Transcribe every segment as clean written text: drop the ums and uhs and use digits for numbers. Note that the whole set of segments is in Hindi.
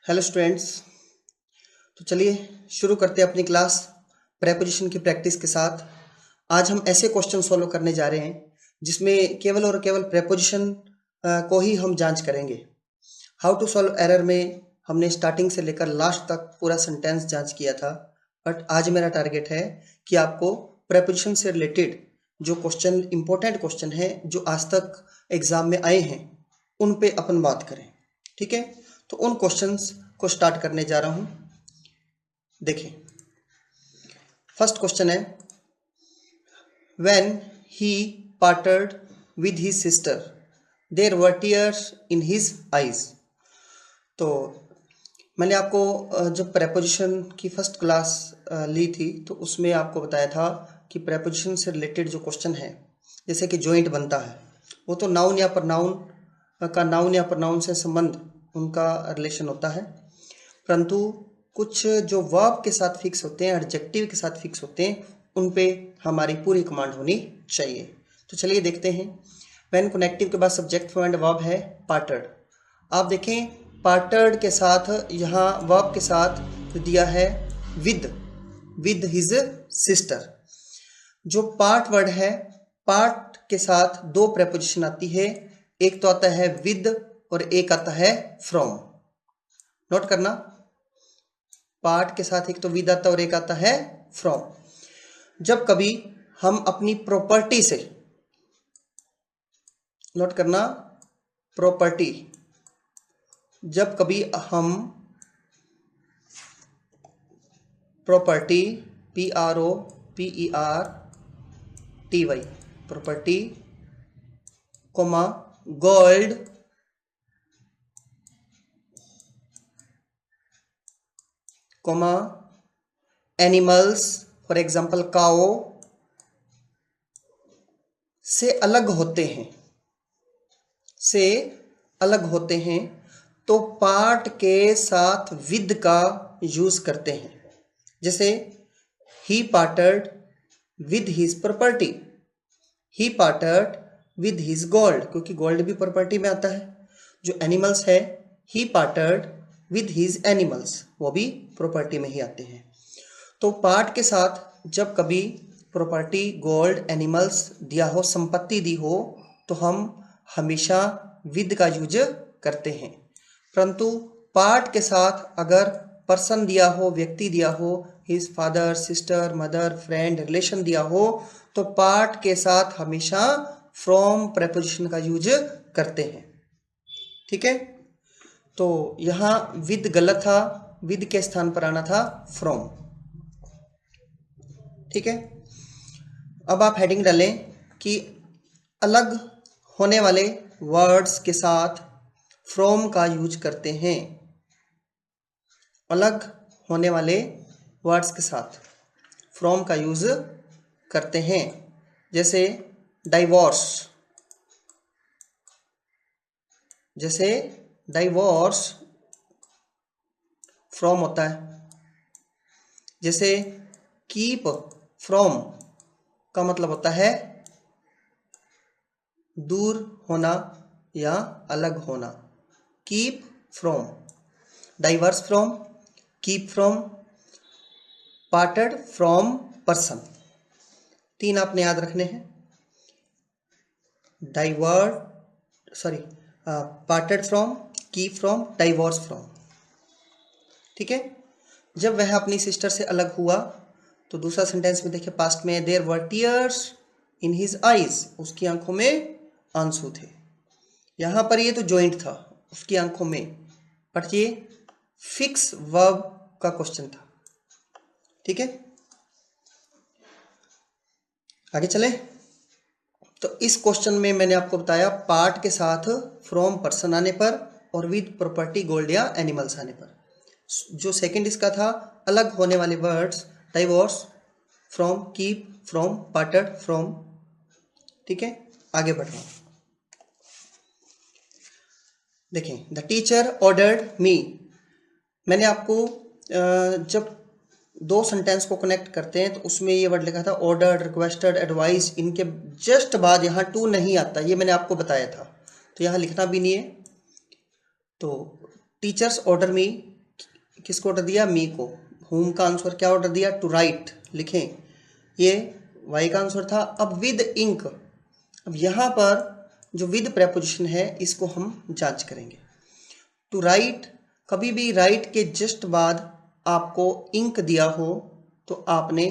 Hello students. तो चलिए शुरू करते हैं अपनी क्लास प्रेपोजिशन की प्रैक्टिस के साथ। आज हम ऐसे क्वेश्चन सॉल्व करने जा रहे हैं जिसमें केवल और केवल प्रेपोजिशन को ही हम जांच करेंगे। हाउ टू सॉल्व एरर में हमने स्टार्टिंग से लेकर लास्ट तक पूरा सेंटेंस जांच किया था, बट आज मेरा टारगेट है कि आपको प्रेपोजिशन से रिलेटेड जो क्वेश्चन इंपॉर्टेंट क्वेश्चन है जो आज तक एग्जाम में आए हैं उन पे अपन बात करें। ठीक है, तो उन क्वेश्चंस को स्टार्ट करने जा रहा हूं। देखिए, फर्स्ट क्वेश्चन है, when he parted with his sister there were tears in his eyes. तो मैंने आपको जब प्रेपोजिशन की फर्स्ट क्लास ली थी तो उसमें आपको बताया था कि प्रेपोजिशन से रिलेटेड जो क्वेश्चन है, जैसे कि जॉइंट बनता है, वो तो नाउन या प्रोनाउन से संबंध उनका रिलेशन होता है, परंतु कुछ जो वर्ब के साथ फिक्स होते हैं, एडजेक्टिव के साथ फिक्स होते हैं, उन पे हमारी पूरी कमांड होनी चाहिए। तो चलिए देखते हैं। व्हेन कनेक्टिव के बाद सब्जेक्ट फॉर्म एंड वर्ब है पार्टेड। आप देखें, पार्टेड के साथ यहाँ वर्ब के साथ दिया है विद हिज सिस्टर। जो पार्ट वर्ड है, पार्ट के साथ दो प्रेपोजिशन आती है, एक तो आता है विद और एक आता है फ्रॉम। नोट करना, पार्ट के साथ एक तो विद आता है और एक आता है फ्रॉम। जब कभी हम अपनी प्रॉपर्टी से, नोट करना प्रॉपर्टी, जब कभी हम property PROPERTY property comma gold comma animals for example cow से अलग होते हैं तो पार्ट के साथ विद का यूज करते हैं। जैसे he parted with his property, he parted with his gold, क्योंकि गोल्ड भी प्रॉपर्टी में आता है। जो एनिमल्स है, he parted with his animals, वो भी प्रॉपर्टी में ही आते हैं। तो पार्ट के साथ जब कभी प्रॉपर्टी, गोल्ड, एनिमल्स दिया हो, संपत्ति दी हो, तो हम हमेशा विद का यूज करते हैं। परंतु पार्ट के साथ अगर पर्सन दिया हो, व्यक्ति दिया हो, his father, sister, mother, friend, relation दिया हो, तो पार्ट के साथ हमेशा फ्रॉम प्रेपोजिशन का यूज करते हैं। ठीक है, तो यहां विद गलत था, विद के स्थान पर आना था फ्रॉम। ठीक है, अब आप हेडिंग डालें कि अलग होने वाले वर्ड्स के साथ फ्रॉम का यूज करते हैं। अलग होने वाले वर्ड्स के साथ फ्रॉम का यूज करते हैं। जैसे डाइवोर्स, फ्रॉम होता है। जैसे कीप फ्रॉम का मतलब होता है दूर होना या अलग होना। Keep from, diverse from, keep from, parted from person. तीन आपने याद रखने हैं, parted from, keep from, divorce from. ठीक है, जब वह अपनी सिस्टर से अलग हुआ तो दूसरा सेंटेंस में देखिए, पास्ट में, there were tears in his eyes, उसकी आंखों में आंसू थे। यहां पर ये तो जॉइंट था, उसकी आंखों में, बट ये फिक्स वर्ब का क्वेश्चन था। ठीक है, आगे चले। तो इस क्वेश्चन में मैंने आपको बताया पार्ट के साथ फ्रॉम पर्सन आने पर और विद प्रॉपर्टी, गोल्ड या एनिमल्स आने पर। जो सेकंड इसका था, अलग होने वाले words, divorce, from, keep from, parted from. ठीक है, आगे बढ़ रहा हूं। देखें, द टीचर ऑर्डर्ड मी। मैंने आपको जब दो सेंटेंस को कनेक्ट करते हैं तो उसमें ये वर्ड लिखा था ऑर्डर्ड, रिक्वेस्टेड, एडवाइस, इनके जस्ट बाद यहाँ टू नहीं आता, ये मैंने आपको बताया था, तो यहाँ लिखना भी नहीं है। तो टीचर्स ऑर्डर मी किसको ऑर्डर दिया? मी को। हुम का आंसर क्या ऑर्डर दिया? To write. लिखें, ये वाई का आंसर था। अब विद इंक, अब यहाँ पर जो विद प्रेपोजिशन है इसको हम जांच करेंगे। टू राइट, कभी भी राइट के जस्ट बाद आपको इंक दिया हो तो आपने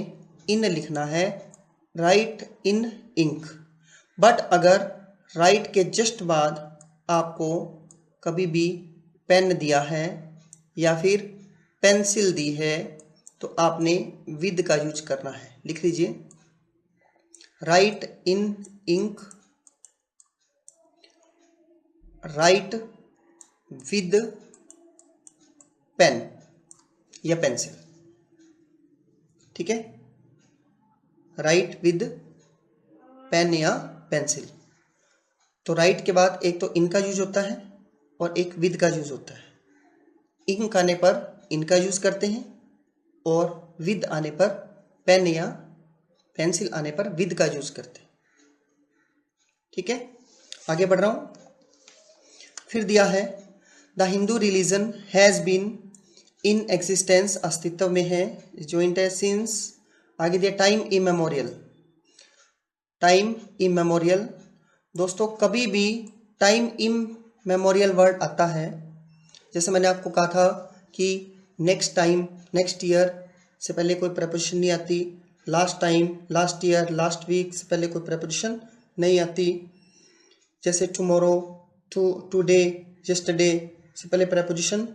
इन लिखना है, राइट इन इंक। बट अगर राइट के जस्ट बाद आपको कभी भी पेन दिया है या फिर पेंसिल दी है तो आपने विद का यूज करना है। लिख लीजिए, write in ink, write with pen या पेंसिल। ठीक है, राइट विद पेन या पेंसिल। तो राइट के बाद एक तो इन का यूज होता है और एक विद का यूज होता है। इंक आने पर इनका यूज करते हैं और विद आने पर, पेन या पेंसिल आने पर विद का यूज करते हैं। ठीक है, आगे बढ़ रहा हूं। फिर दिया है, the Hindu religion has been in existence, अस्तित्व में है, जॉइंट है सिंस, आगे दिया टाइम इमेमोरियल। टाइम इमेमोरियल, दोस्तों कभी भी टाइम इमेमोरियल वर्ड आता है, जैसे मैंने आपको कहा था कि नेक्स्ट टाइम, नेक्स्ट ईयर से पहले कोई प्रपोजिशन नहीं आती, last time, last year, last week से पहले कोई प्रपोजिशन नहीं आती, जैसे टुमारो, टुडे, यस्टरडे से पहले प्रपोजिशन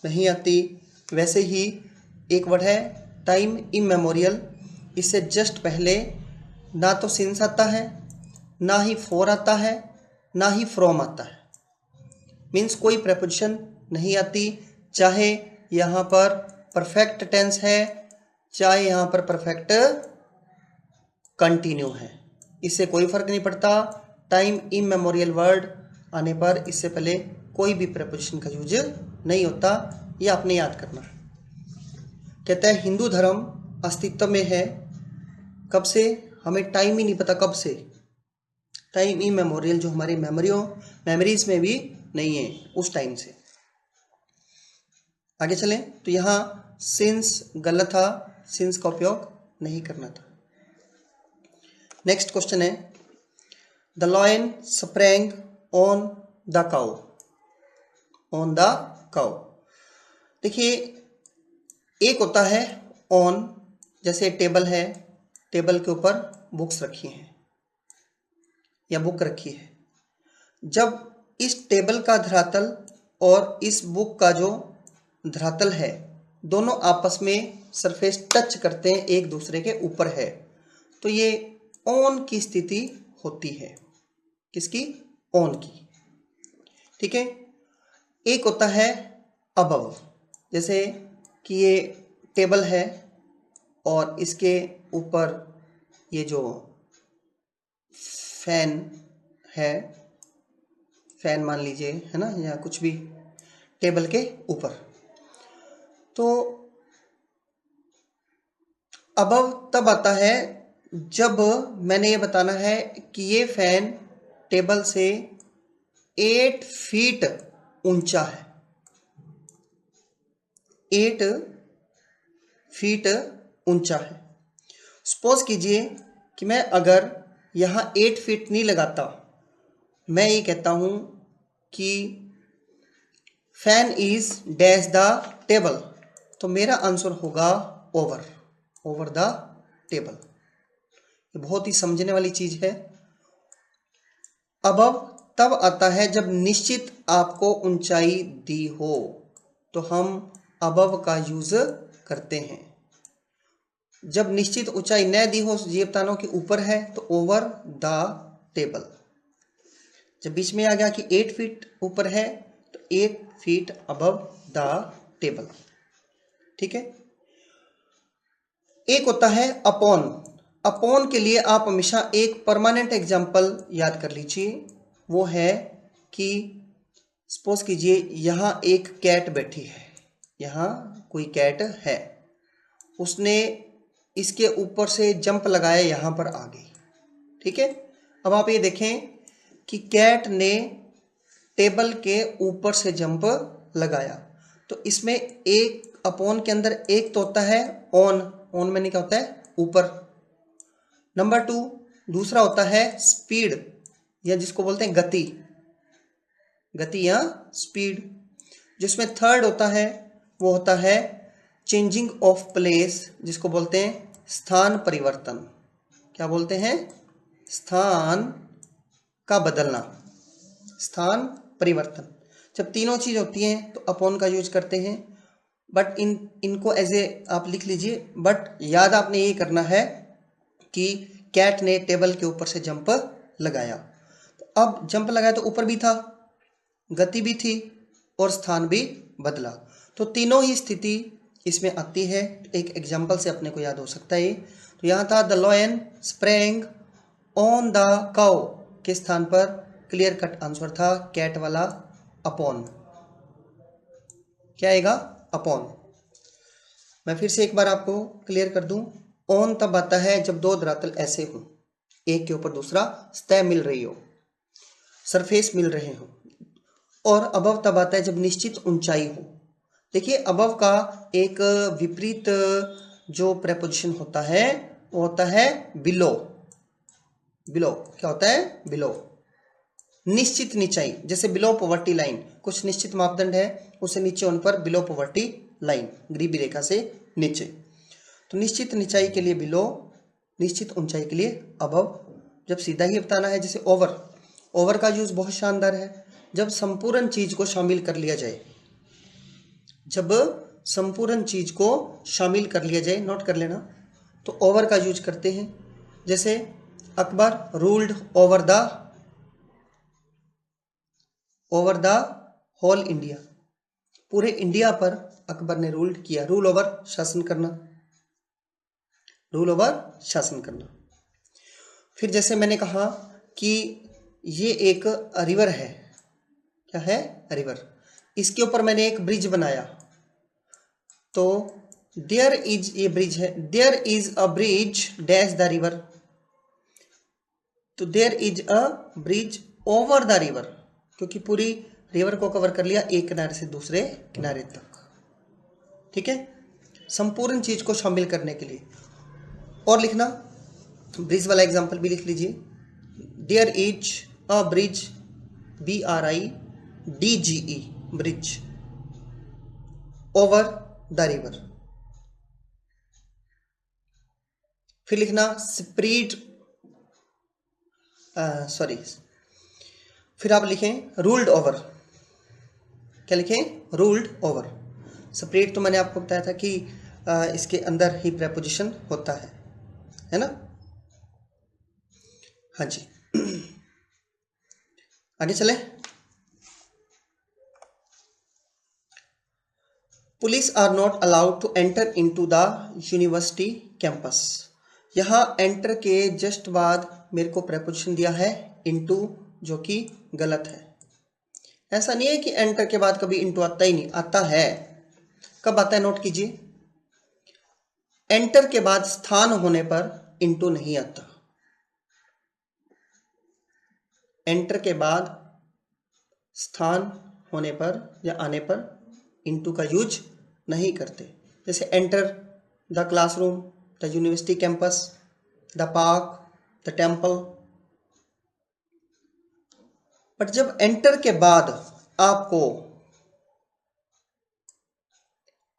नहीं आती। वैसे ही एक वर्ड है टाइम इमेमोरियल, इससे जस्ट पहले ना तो सिंस आता है, ना ही फॉर आता है, ना ही फ्रॉम आता है। मीन्स कोई प्रपोजिशन नहीं आती, चाहे यहाँ पर परफेक्ट टेंस है, चाहे यहाँ पर परफेक्ट कंटिन्यू है, इससे कोई फर्क नहीं पड़ता। टाइम इमेमोरियल वर्ड आने पर इससे पहले कोई भी प्रपोजिशन का यूज नहीं होता, ये आपने याद करना है। कहता है हिंदू धर्म अस्तित्व में है, कब से? हमें टाइम ही नहीं पता कब से। टाइम इमेमोरियल जो हमारी मेमोरीज में भी नहीं है उस टाइम से। आगे चलें तो यहाँ सिंस गलत था, सिंस का उपयोग नहीं करना था। नेक्स्ट क्वेश्चन है, the lion sprang on the cow, on the cow. देखिए, एक होता है ऑन, जैसे टेबल है, टेबल के ऊपर बुक्स रखी हैं या बुक रखी है। जब इस टेबल का धरातल और इस बुक का जो धरातल है दोनों आपस में सरफेस टच करते हैं, एक दूसरे के ऊपर है, तो ये ऑन की स्थिति होती है। किसकी? ऑन की। ठीक है, एक होता है अबव, जैसे कि ये टेबल है और इसके ऊपर ये जो फैन है, फैन मान लीजिए, है ना, या कुछ भी टेबल के ऊपर, तो अबव तब आता है जब मैंने ये बताना है कि ये फैन टेबल से 8 फीट ऊंचा है, 8 फीट ऊंचा है। सपोज कीजिए कि मैं अगर यहाँ 8 फीट नहीं लगाता, मैं ये कहता हूँ कि fan is dash the table, तो मेरा आंसर होगा ओवर, ओवर द टेबल। ये बहुत ही समझने वाली चीज है। अबव तब आता है जब निश्चित आपको ऊंचाई दी हो, तो हम अबव का यूज करते हैं। जब निश्चित ऊंचाई न दी हो, ये बताना कि ऊपर है, तो ओवर द टेबल। जब बीच में आ गया कि 8 फीट ऊपर है, तो 8 फीट अबव द टेबल। ठीक है, एक होता है अपॉन। अपॉन के लिए आप हमेशा एक परमानेंट एग्जाम्पल याद कर लीजिए, वो है कि सपोज कीजिए यहाँ एक कैट बैठी है, यहाँ कोई कैट है, उसने इसके ऊपर से जंप लगाया, यहाँ पर आ गई। ठीक है, अब आप ये देखें कि कैट ने टेबल के ऊपर से जंप लगाया, तो इसमें एक अपॉन के अंदर एक तो होता है ऑन, ऑन में क्या होता है ऊपर। नंबर 2 दूसरा होता है स्पीड, या जिसको बोलते हैं गति, गति या स्पीड। जिसमें थर्ड होता है वो होता है चेंजिंग ऑफ प्लेस, जिसको बोलते हैं स्थान परिवर्तन। क्या बोलते हैं? स्थान का बदलना, स्थान परिवर्तन। जब तीनों चीज होती हैं तो अपॉन का यूज करते हैं, बट इनको एज ए आप लिख लीजिए। बट याद आपने ये करना है कि कैट ने टेबल के ऊपर से जंप लगाया, तो अब जंप लगाया तो ऊपर भी था, गति भी थी और स्थान भी बदला, तो तीनों ही स्थिति इसमें आती है। एक एग्जाम्पल से अपने को याद हो सकता है। तो यहाँ था the lion sprang on the cow के स्थान पर क्लियर कट आंसर था कैट वाला अपॉन। क्या आएगा? अपॉन। मैं फिर से एक बार आपको क्लियर कर दूं, ऑन तब आता है जब दो धरातल ऐसे हो, एक के ऊपर दूसरा सतह मिल रही हो, सरफेस मिल रहे हो। और अबव तब आता है जब निश्चित ऊंचाई हो। देखिए अबव का एक विपरीत जो प्रेपोजिशन होता है वो होता है बिलो। बिलो क्या होता है? बिलो। निश्चित नीचाई, जैसे बिलो पॉवर्टी लाइन, कुछ निश्चित मापदंड है, उसे नीचे होने पर बिलो पॉवर्टी लाइन, गरीबी रेखा से नीचे। तो निश्चित नीचाई के लिए बिलो, निश्चित ऊंचाई के लिए अबव। जब सीधा ही बताना है, जैसे ओवर, ओवर का यूज बहुत शानदार है। जब संपूर्ण चीज को शामिल कर लिया जाए, जब संपूर्ण चीज को शामिल कर लिया जाए, नोट कर लेना, तो ओवर का यूज करते हैं। जैसे Akbar ruled over the whole India, पूरे इंडिया पर अकबर ने रूल्ड किया। रूल ओवर शासन करना, रूल ओवर शासन करना। फिर जैसे मैंने कहा कि ये एक रिवर है, क्या है? रिवर। इसके ऊपर मैंने एक ब्रिज बनाया, तो देयर इज, ये ब्रिज है, there is a bridge dash the river, तो there is a bridge over the river, क्योंकि पूरी रिवर को कवर कर लिया एक किनारे से दूसरे किनारे तक। ठीक है, संपूर्ण चीज को शामिल करने के लिए। और लिखना, ब्रिज वाला एग्जांपल भी लिख लीजिए। There is a bridge, BRIDGE, bridge over the river. फिर लिखना स्प्रीड, सॉरी, फिर आप लिखें रूल्ड ओवर। क्या लिखें? Ruled over. स्प्रीड तो मैंने आपको बताया था कि इसके अंदर ही प्रेपोजिशन होता है ना? हाँ जी। आगे चले। Police are not allowed to enter into the university campus. यहाँ एंटर के जस्ट बाद मेरे को प्रेपोजिशन दिया है इनटू, जो कि गलत है। ऐसा नहीं है कि एंटर के बाद कभी इनटू आता ही नहीं, आता है। कब आता है? नोट कीजिए, एंटर के बाद स्थान होने पर इनटू नहीं आता। एंटर के बाद स्थान होने पर या आने पर इनटू का यूज नहीं करते। जैसे enter the classroom, the university campus, the park, the temple. But जब एंटर के बाद आपको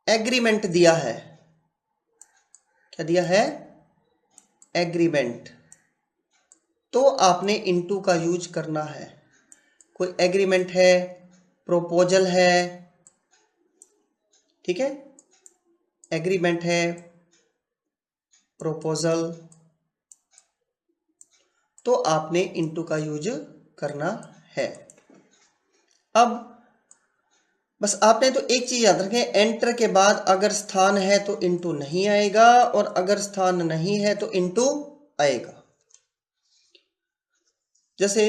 एग्रीमेंट दिया है, क्या दिया है? एग्रीमेंट, तो आपने इनटू का यूज करना है। कोई एग्रीमेंट है, प्रोपोजल है, ठीक है, एग्रीमेंट है, प्रोपोजल, तो आपने इनटू का यूज करना है। अब बस आपने तो एक चीज याद रखें, एंटर के बाद अगर स्थान है तो इनटू नहीं आएगा, और अगर स्थान नहीं है तो इनटू आएगा। जैसे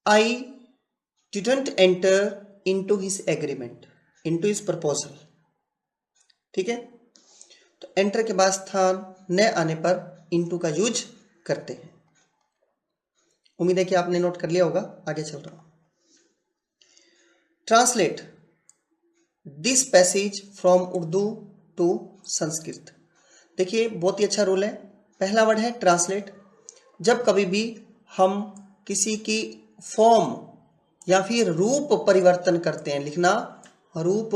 I didn't enter into his agreement, into his proposal. ठीक है, तो एंटर के बाद स्थान न आने पर इनटू का यूज करते हैं। उम्मीद है कि आपने नोट कर लिया होगा। आगे चल रहा हूं। Translate this passage from Urdu to Sanskrit. देखिए बहुत ही अच्छा रूल है। पहला वर्ड है ट्रांसलेट। जब कभी भी हम किसी की फॉर्म या फिर रूप परिवर्तन करते हैं, लिखना रूप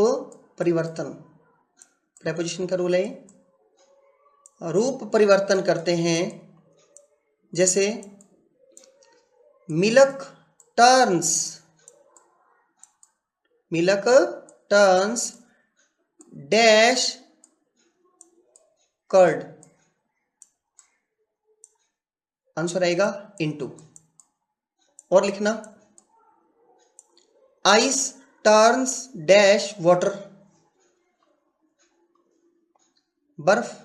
परिवर्तन, प्रेपोजिशन का रूल है। रूप परिवर्तन करते हैं, जैसे milk turns, milk turns dash curd, answer आएगा इनटू। और लिखना आइस टर्न्स डैश वाटर, बर्फ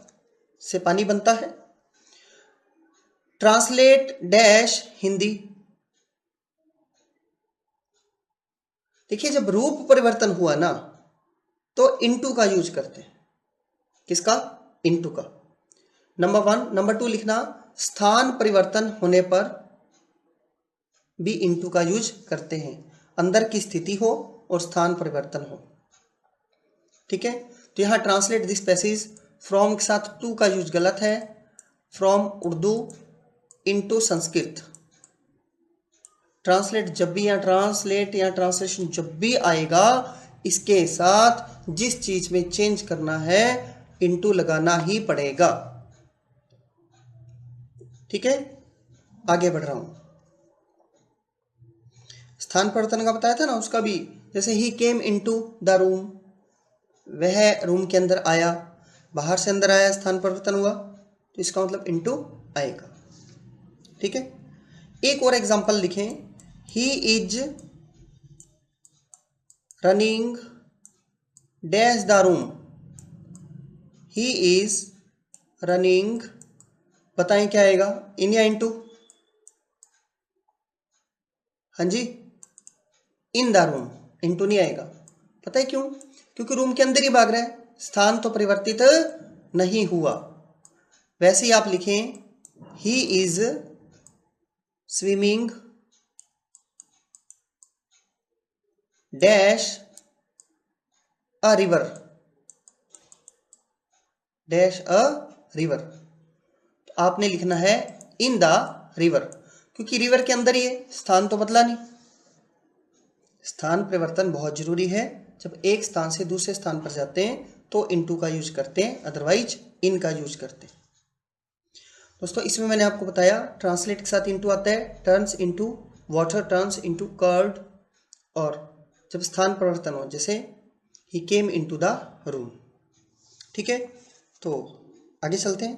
से पानी बनता है। Translate dash Hindi. देखिए जब रूप परिवर्तन हुआ ना तो इनटू का यूज करते हैं। किसका? इनटू का। नंबर 1। नंबर 2 लिखना स्थान परिवर्तन होने पर भी इनटू का यूज करते हैं, अंदर की स्थिति हो और स्थान परिवर्तन हो। ठीक है, तो यहां ट्रांसलेट दिस पैसेज फ्रॉम के साथ टू का यूज गलत है। From Urdu into Sanskrit. Translate जब भी या ट्रांसलेट या ट्रांसलेशन जब भी आएगा, इसके साथ जिस चीज में चेंज करना है इनटू लगाना ही पड़ेगा। ठीक है, आगे बढ़ रहा हूं। स्थान परिवर्तन का बताया था ना, उसका भी, जैसे he came into the room, वह रूम के अंदर आया, बाहर से अंदर आया, स्थान परिवर्तन हुआ, तो इसका मतलब इनटू आएगा। ठीक है, एक और एग्जांपल लिखें। He is running dash the room, he is running, बताएं क्या आएगा, इन या इनटू? हाँ जी, इन द रूम, इनटू नहीं आएगा। पता है क्यों? क्योंकि रूम के अंदर ही भाग रहा है, स्थान तो परिवर्तित नहीं हुआ। वैसे ही आप लिखें he is swimming dash a river, dash a river, तो आपने लिखना है इन द रिवर, क्योंकि रिवर के अंदर ही है, स्थान तो बदला नहीं। स्थान परिवर्तन बहुत जरूरी है। जब एक स्थान से दूसरे स्थान पर जाते हैं तो इनटू का यूज करते हैं, अदरवाइज इन का यूज करते हैं। दोस्तों इसमें मैंने आपको बताया ट्रांसलेट के साथ इनटू आता है, turns into water, turns into curd, और जब स्थान परिवर्तन हो, जैसे he came into the room. ठीक है, तो आगे चलते हैं।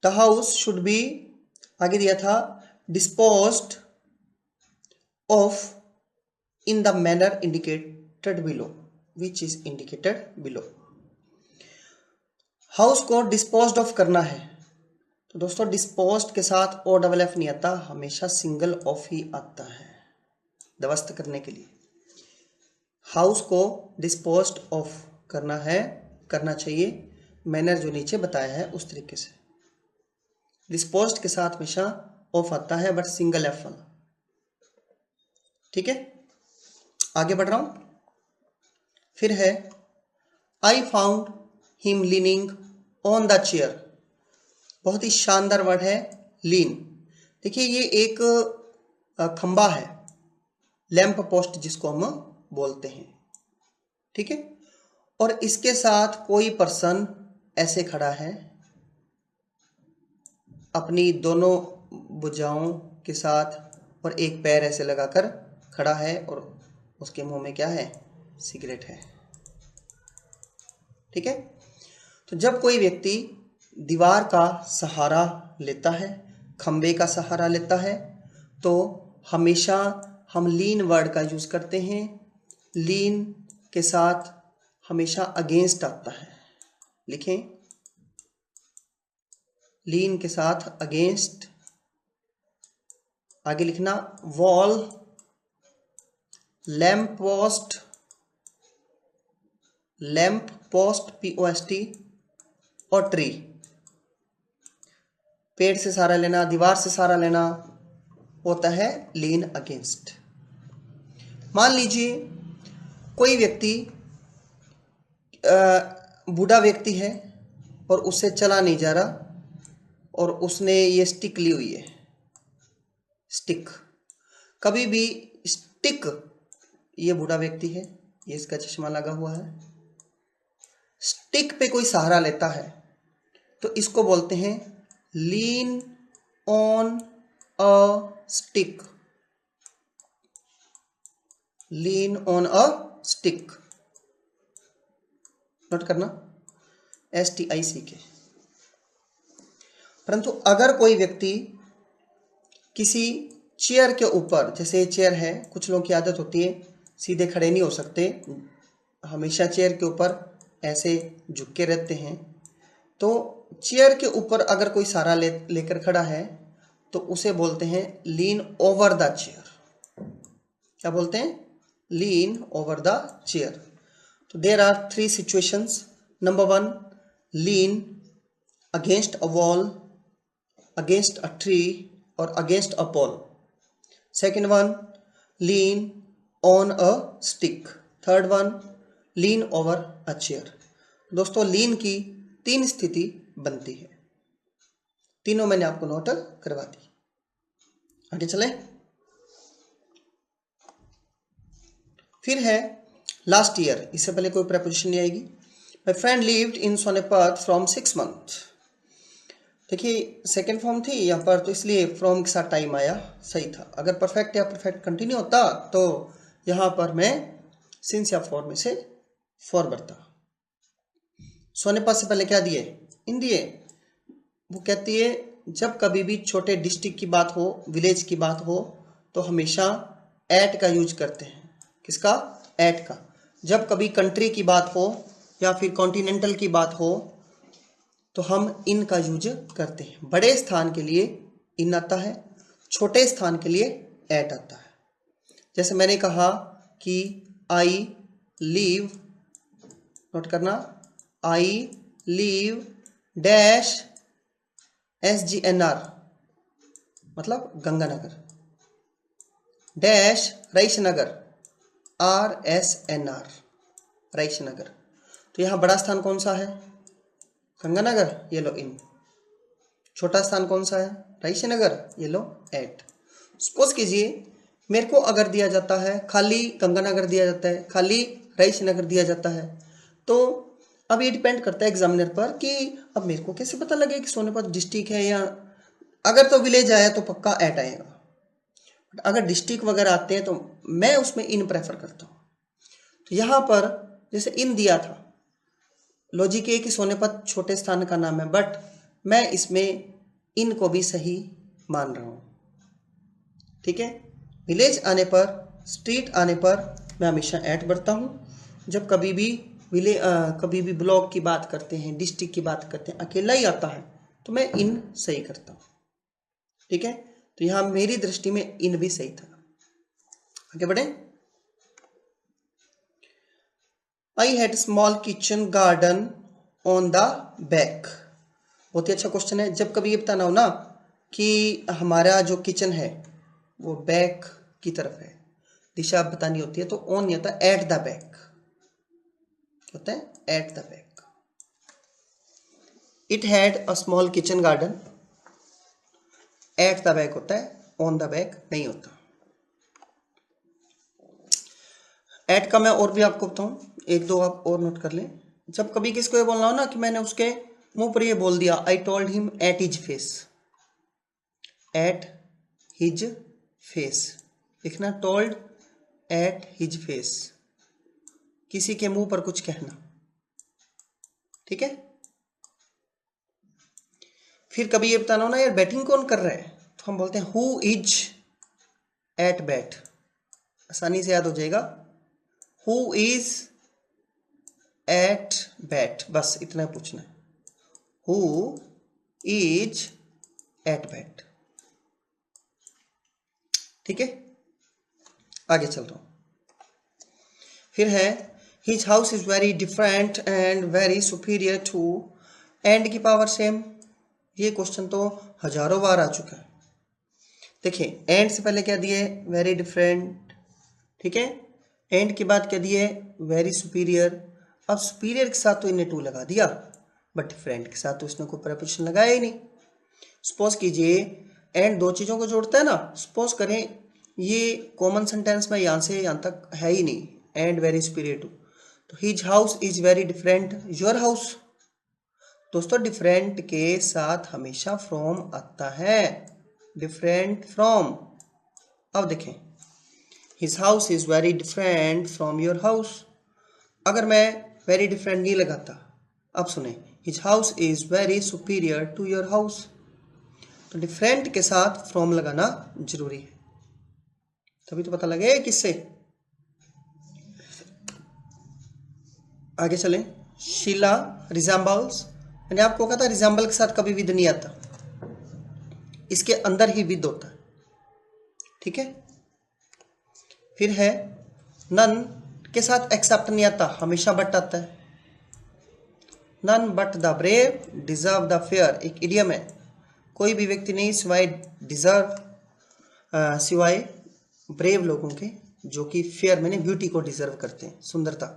द हाउस शुड बी, आगे दिया था disposed of in the manner indicated below, which is indicated below. House को डिस्पोज्ड ऑफ करना है, तो दोस्तों डिस्पोज्ड के साथ ओ डबल एफ नहीं आता, हमेशा सिंगल ऑफ ही आता है ध्वस्त करने के लिए। हाउस को डिस्पोज्ड ऑफ करना है, करना चाहिए, मैनर जो नीचे बताया है उस तरीके से। डिस्पोज्ड के साथ हमेशा ऑफ आता है, बट सिंगल एफ वाला। ठीक है, आगे बढ़ रहा हूं। फिर है I found him leaning on the chair. बहुत ही शानदार वर्ड है लीन। देखिए ये एक खंबा है, लैंप पोस्ट जिसको हम बोलते हैं। ठीक है, और इसके साथ कोई पर्सन ऐसे खड़ा है, अपनी दोनों भुजाओं के साथ, और एक पैर ऐसे लगाकर खड़ा है, और उसके मुंह में क्या है, सिगरेट है। ठीक है, तो जब कोई व्यक्ति दीवार का सहारा लेता है, खंबे का सहारा लेता है, तो हमेशा हम लीन वर्ड का यूज करते हैं। लीन के साथ हमेशा अगेंस्ट आता है, लिखें लीन के साथ अगेंस्ट। आगे लिखना wall, lamp post, lamp post POST, और ट्री। पेड़ से सहारा लेना, दीवार से सहारा लेना होता है लीन अगेंस्ट। मान लीजिए कोई व्यक्ति बूढ़ा व्यक्ति है और उससे चला नहीं जा रहा और उसने ये स्टिक ली हुई है, स्टिक। कभी भी स्टिक, ये बूढ़ा व्यक्ति है, ये इसका चश्मा लगा हुआ है, स्टिक पे कोई सहारा लेता है तो इसको बोलते हैं लीन on a stick, lean on a stick. Note करना, STICK। परंतु अगर कोई व्यक्ति किसी चेयर के ऊपर, जैसे चेयर है, कुछ लोगों की आदत होती है सीधे खड़े नहीं हो सकते, हमेशा चेयर के ऊपर ऐसे झुक के रहते हैं, तो चेयर के ऊपर अगर कोई सहारा लेकर खड़ा है तो उसे बोलते हैं लीन ओवर द चेयर। क्या बोलते हैं? Lean over the chair. तो there are 3 situations. Number 1, lean against a wall, against a tree और against a pole. Second one, lean on a stick. Third one, lean over a chair. दोस्तों, लीन की 3 स्थिति बनती है, तीनों मैंने आपको नोट करवा दी। आगे चले। फिर है लास्ट ईयर, इससे पहले कोई प्रेपोजिशन नहीं आएगी। My friend lived in Sonepat from 6 month. देखिए सेकेंड फॉर्म थी यहाँ पर, तो इसलिए फ्रॉम के साथ टाइम आया, सही था। अगर परफेक्ट या परफेक्ट कंटिन्यू होता तो यहाँ पर मैं सिंस या फॉर में से फॉर भरता। सोनेपत से पहले क्या दिए? इन दिए। वो कहती है जब कभी भी छोटे डिस्ट्रिक्ट की बात हो, विलेज की बात हो, तो हमेशा एट का यूज करते हैं। किसका? एट का। जब कभी कंट्री की बात हो या फिर कॉन्टिनेंटल की बात हो तो हम इन का यूज करते हैं। बड़े स्थान के लिए इन आता है, छोटे स्थान के लिए एट आता है। जैसे मैंने कहा कि आई लीव, नोट करना, आई लीव डैश SGNR, मतलब गंगानगर, डैश रईसनगर RSNR, रईसनगर। तो यहाँ बड़ा स्थान कौन सा है? गंगानगर, ये लो इन। छोटा स्थान कौन सा है? रईसनगर, ये लो एट। सपोज कीजिए मेरे को अगर दिया जाता है खाली गंगानगर दिया जाता है, खाली रईसनगर दिया जाता है, तो अब ये डिपेंड करता है एग्जामिनर पर कि अब मेरे को कैसे पता लगे कि सोनेपत डिस्ट्रिक्ट है, या अगर तो विलेज आया तो पक्का एट आएगा, अगर डिस्ट्रिक्ट वगैरह आते हैं तो मैं उसमें इन प्रेफर करता हूँ। तो यहाँ पर जैसे इन दिया था, लॉजिक ये कि सोनेपत छोटे स्थान का नाम है, बट मैं इसमें इन को भी सही मान रहा हूँ। ठीक है, विलेज आने पर, स्ट्रीट आने पर मैं हमेशा एट भरता हूँ। जब कभी भी ब्लॉक की बात करते हैं, डिस्ट्रिक्ट की बात करते हैं, अकेला ही आता है तो मैं इन सही करता हूँ। ठीक है, तो यहाँ मेरी दृष्टि में इन भी सही था। आगे बढ़े। I had small kitchen garden on the back. बहुत ही अच्छा क्वेश्चन है। जब कभी ये बताना हो ना कि हमारा जो किचन है वो बैक की तरफ है, दिशा बतानी होती है, तो ऑन नहीं होता, एट द बैक होता है, at the back. It had a small kitchen garden, at the back होता है, ऑन द बैक नहीं होता। एट का मैं और भी आपको बताऊं, एक दो आप और नोट कर लें। जब कभी किसको ये बोलना हो ना कि मैंने उसके मुंह पर ये बोल दिया, I told him at his face, at his face लिखना, टोल्ड एट हिज फेस, किसी के मुंह पर कुछ कहना। ठीक है। फिर कभी ये बताना हो ना यार बैटिंग कौन कर रहा है, तो हम बोलते हैं हु इज एट बैट, आसानी से याद हो जाएगा, हु इज एट बैट, बस इतना पूछना है, हु इज एट बैट। ठीक है, आगे चल रहा हूं। फिर है his house is very different and very superior to, and की पावर सेम। ये क्वेश्चन तो हजारों बार आ चुका है। देखिए एंड से पहले क्या दिए? Very different. ठीक है, एंड के बाद क्या दिए? Very superior. अब सुपीरियर के साथ तो इन्हें टू लगा दिया, बट डिफरेंट के साथ तो इसने कोई प्रेपोजिशन लगाया ही नहीं। सपोज कीजिए एंड दो चीज़ों को जोड़ता है ना, सपोज करें ये कॉमन सेंटेंस में यहाँ से यहाँ तक है ही नहीं, एंड वेरी सुपीरियर टू, तो his house is very different your house. दोस्तों डिफरेंट के साथ हमेशा फ्रॉम आता है, डिफरेंट फ्रॉम। अब देखें his house is very different from your house, अगर मैं वेरी डिफरेंट नहीं लगाता, अब सुने his house is very superior to your house, तो डिफरेंट के साथ फ्रॉम लगाना जरूरी है, तभी तो पता लगे किससे। आगे चलें, शीला रिजेंबल्स, मैंने आपको कहा था रिजेंबल के साथ कभी विद नहीं आता, इसके अंदर ही विद होता है, ठीक है। फिर है नन के साथ एक्सेप्ट नहीं आता, हमेशा बट आता है। None but the brave deserve the fair एक इडियम है, कोई भी व्यक्ति नहीं सिवाय डिजर्व सिवाय ब्रेव लोगों के जो कि फेयर मैंने ब्यूटी को डिजर्व करते हैं, सुंदरता,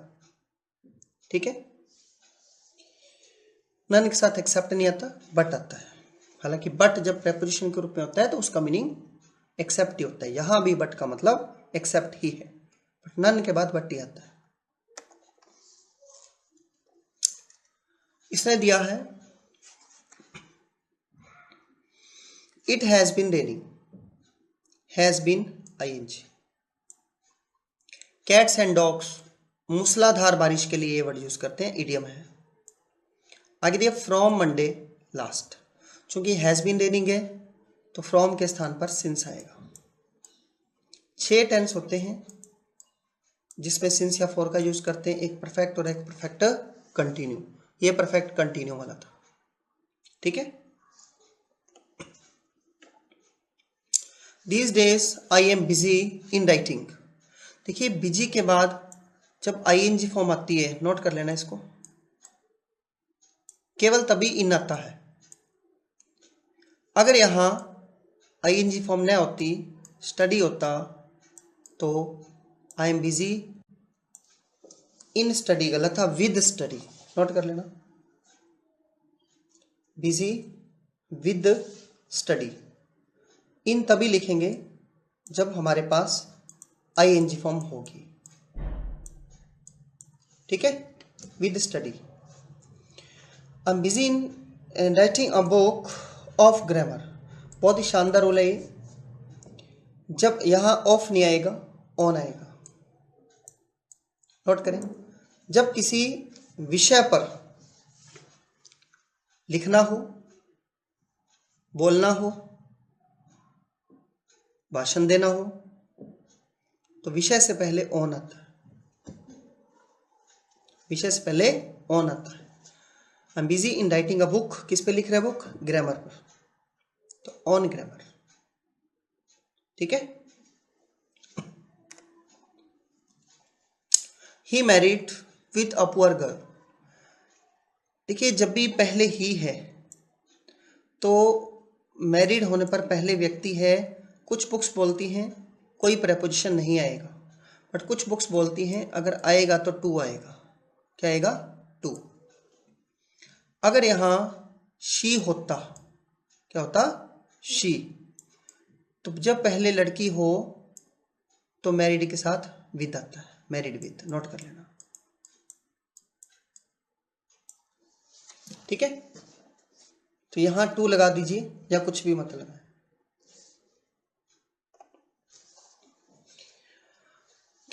ठीक है। नन के साथ एक्सेप्ट नहीं आता, बट आता है। हालांकि बट जब प्रेपोजिशन के रूप में होता है तो उसका मीनिंग एक्सेप्ट ही होता है, यहां भी बट का मतलब एक्सेप्ट ही है, बट नन के बाद बट ही आता है। इसने दिया है it has been raining, has been ING. Cats and dogs मूसलाधार बारिश के लिए ये वर्ड यूज करते हैं, इडियम है। आगे दिया फ्रॉम मंडे लास्ट, चूंकि हैज बीन रेनिंग है तो फ्रॉम के स्थान पर सिंस आएगा। 6 टेंस होते हैं जिसमें सिंस या फॉर का यूज करते हैं, एक परफेक्ट और एक परफेक्ट कंटिन्यू, ये परफेक्ट कंटिन्यू वाला था, ठीक है। These days I am busy in writing, देखिए बिजी के बाद जब आईएनजी फॉर्म आती है, नोट कर लेना इसको, केवल तभी इन आता है। अगर यहां आईएनजी फॉर्म न होती, स्टडी होता, तो I am busy in study गलत था, विद स्टडी, नोट कर लेना, बिजी विद स्टडी। इन तभी लिखेंगे जब हमारे पास आईएनजी फॉर्म होगी, ठीक है, with study. I am busy in writing a book of grammar, बहुत ही शानदार रोल है ये, जब यहां ऑफ नहीं आएगा ऑन आएगा, नोट करें। जब किसी विषय पर लिखना हो, बोलना हो, भाषण देना हो, तो विषय से पहले ऑन आता है, विषय से पहले ऑन आता है। I am busy in writing a book, किस पे लिख रहे हैं बुक, ग्रामर पर, तो ऑन ग्रामर, ठीक है। He married with a poor girl, देखिए जब भी पहले ही है तो मैरिड होने पर पहले व्यक्ति है। कुछ बुक्स बोलती हैं कोई प्रेपोजिशन नहीं आएगा, बट कुछ बुक्स बोलती हैं अगर आएगा तो टू आएगा, क्या आएगा, टू। अगर यहां शी होता, क्या होता, शी, तो जब पहले लड़की हो तो मैरिड के साथ विद आता है, मैरिड विद, नोट कर लेना, ठीक है। तो यहां टू लगा दीजिए या कुछ भी मत लगाए।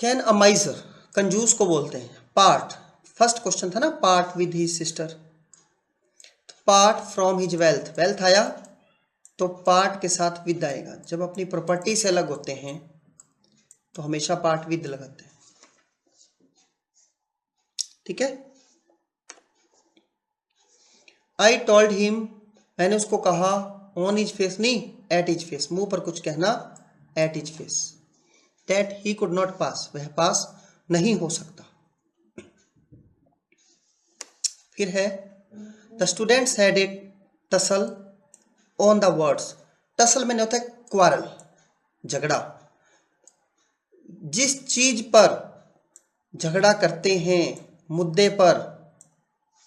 कैन अ माइजर, कंजूस को बोलते हैं। पार्ट, फर्स्ट क्वेश्चन था ना, पार्ट विद हिज सिस्टर, तो part from his wealth, wealth आया तो पार्ट के साथ विद आएगा। जब अपनी प्रॉपर्टी से अलग होते हैं तो हमेशा पार्ट विद लगाते हैं, ठीक है। आई टोल्ड हिम, मैंने उसको कहा, ऑन हिज फेस नहीं, एट हिज फेस, मुंह पर कुछ कहना, at his face, that he could not pass, वह पास नहीं हो सकता। फिर है the students had a tussle on the words, tussle मैंने होता है क्वारल, झगड़ा, जिस चीज पर झगड़ा करते हैं मुद्दे पर,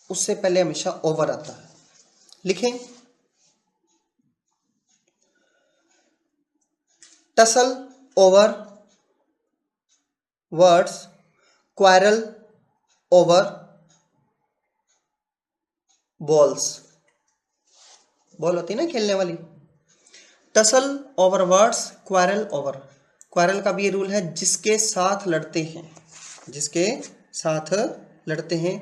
उससे पहले हमेशा ओवर आता है। लिखें, tussle over words, quarrel over balls. Ball होती है ना खेलने वाली। Tussle over words, quarrel over. Quarrel का भी ये रूल है, जिसके साथ लड़ते हैं, जिसके साथ लड़ते हैं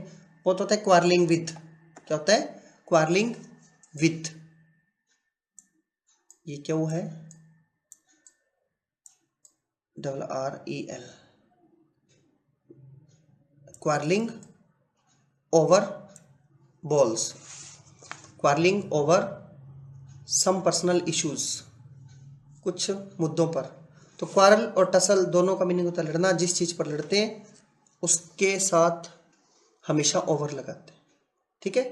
वो तो होता है क्वारलिंग विथ। क्या होता है? Quarrelling with. ये क्या वो है? RREL, quarrelling over balls, quarrelling over some personal issues, कुछ मुद्दों पर। तो क्वारल और टसल दोनों का मीनिंग होता है लड़ना। जिस चीज पर लड़ते हैं उसके साथ हमेशा ओवर लगाते हैं। ठीक है।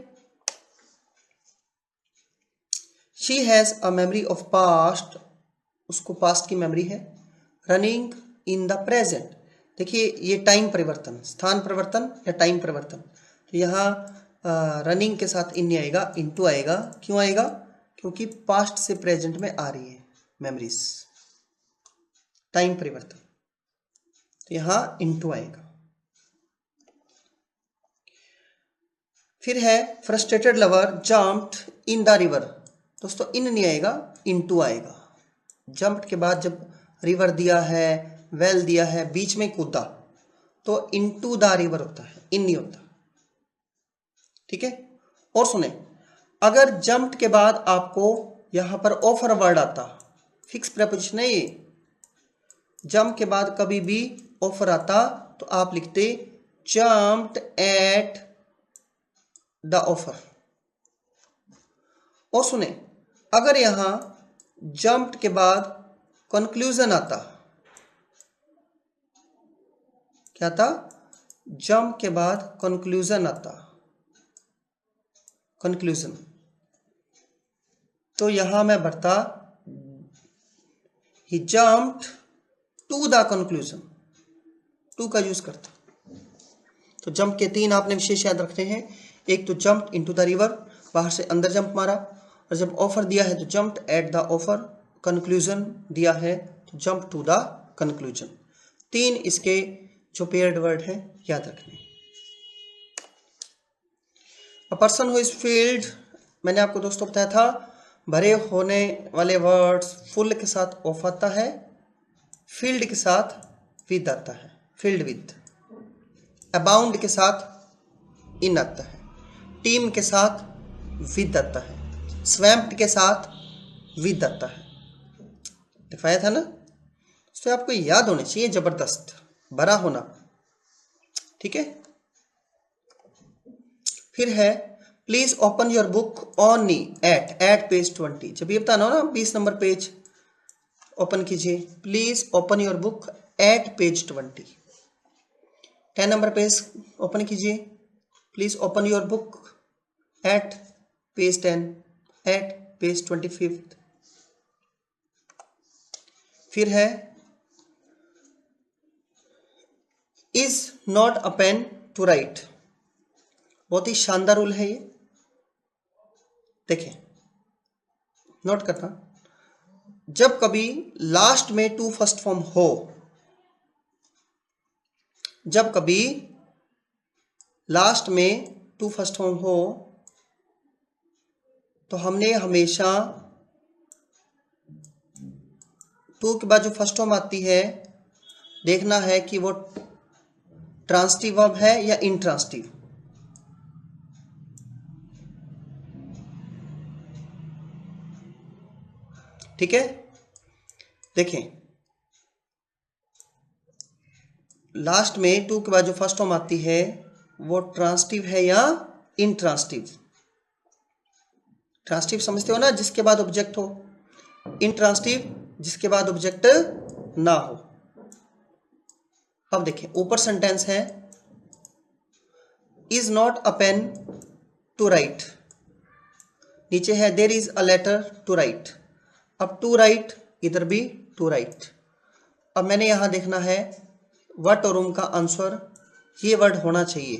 She has a memory of past, उसको पास्ट की मेमोरी है। रनिंग इन द प्रेजेंट, देखिए ये टाइम परिवर्तन, स्थान परिवर्तन या टाइम परिवर्तन। तो यहाँ रनिंग के साथ इन नहीं आएगा, इनटू आएगा। क्यों आएगा? क्योंकि पास्ट से प्रेजेंट में आ रही है मेमोरीज, टाइम परिवर्तन, तो यहाँ इनटू आएगा। फिर है frustrated lover jumped in the river, दोस्तों इन नहीं आएगा, इनटू आएगा। जंप्ड के बाद जब रिवर दिया है, वेल दिया है, बीच में कूदा, तो इनटू द रिवर होता है, इन नहीं होता। ठीक है। और सुने, अगर जंप्ड के बाद आपको यहां पर ऑफर वर्ड आता, फिक्स प्रेपोजिशन है ये, जंप के बाद कभी भी ऑफर आता तो आप लिखते जंप्ड एट द ऑफर। और सुने, अगर यहां जंप्ड के बाद कंक्लूजन आता, क्या था? जंप के बाद कंक्लूजन आता, कंक्लूजन, तो यहां मैं भरता he jumped to the conclusion, to का यूज करता। तो जंप के तीन आपने विशेष याद रखने हैं। एक तो जंप इनटू द रिवर, बाहर से अंदर जंप मारा, और जब ऑफर दिया है तो jumped at the offer, conclusion दिया है तो जंप टू द कंक्लूजन। तीन इसके जो पेयर्ड वर्ड है याद रखने। A person who is field, मैंने आपको दोस्तों बताया था भरे होने वाले वर्ड्स फुल के साथ ऑफ आता है, फील्ड के साथ विद आता है, फील्ड विद। अबाउंड के साथ इन आता है, टीम के साथ विद आता है, स्वैम्प्ड के साथ विद आता है। दिखाया था ना, तो आपको याद होने चाहिए, जबरदस्त भरा होना। ठीक है। फिर है please open your book on नी एट पेज 20। जब ये बताना हो ना 20 नंबर पेज ओपन कीजिए, please open your book at page 20। 10 number page open कीजिए, please open your book at page 10, at page 25। फिर है is not a pen to write, बहुत ही शानदार रूल है ये। देखिए नोट करना, जब कभी लास्ट में टू फर्स्ट फॉर्म हो, जब कभी लास्ट में टू फर्स्ट फॉर्म हो, तो हमने हमेशा टू के बाद जो फर्स्ट फॉर्म आती है देखना है कि वो ट्रांसिटिव वर्ब है या इंट्रांसिटिव। ठीक है। देखें लास्ट में टू के बाद जो फर्स्ट फॉर्म आती है वो ट्रांसिटिव है या इंट्रांसिटिव। ट्रांसिटिव समझते हो ना, जिसके बाद ऑब्जेक्ट हो। इंट्रांसिटिव जिसके बाद ऑब्जेक्ट ना हो। अब देखें ऊपर सेंटेंस है is not a pen to write, नीचे है there is a letter to write. अब टू राइट इधर भी टू राइट। अब मैंने यहां देखना है व्हाट और का आंसर, ये वर्ड होना चाहिए।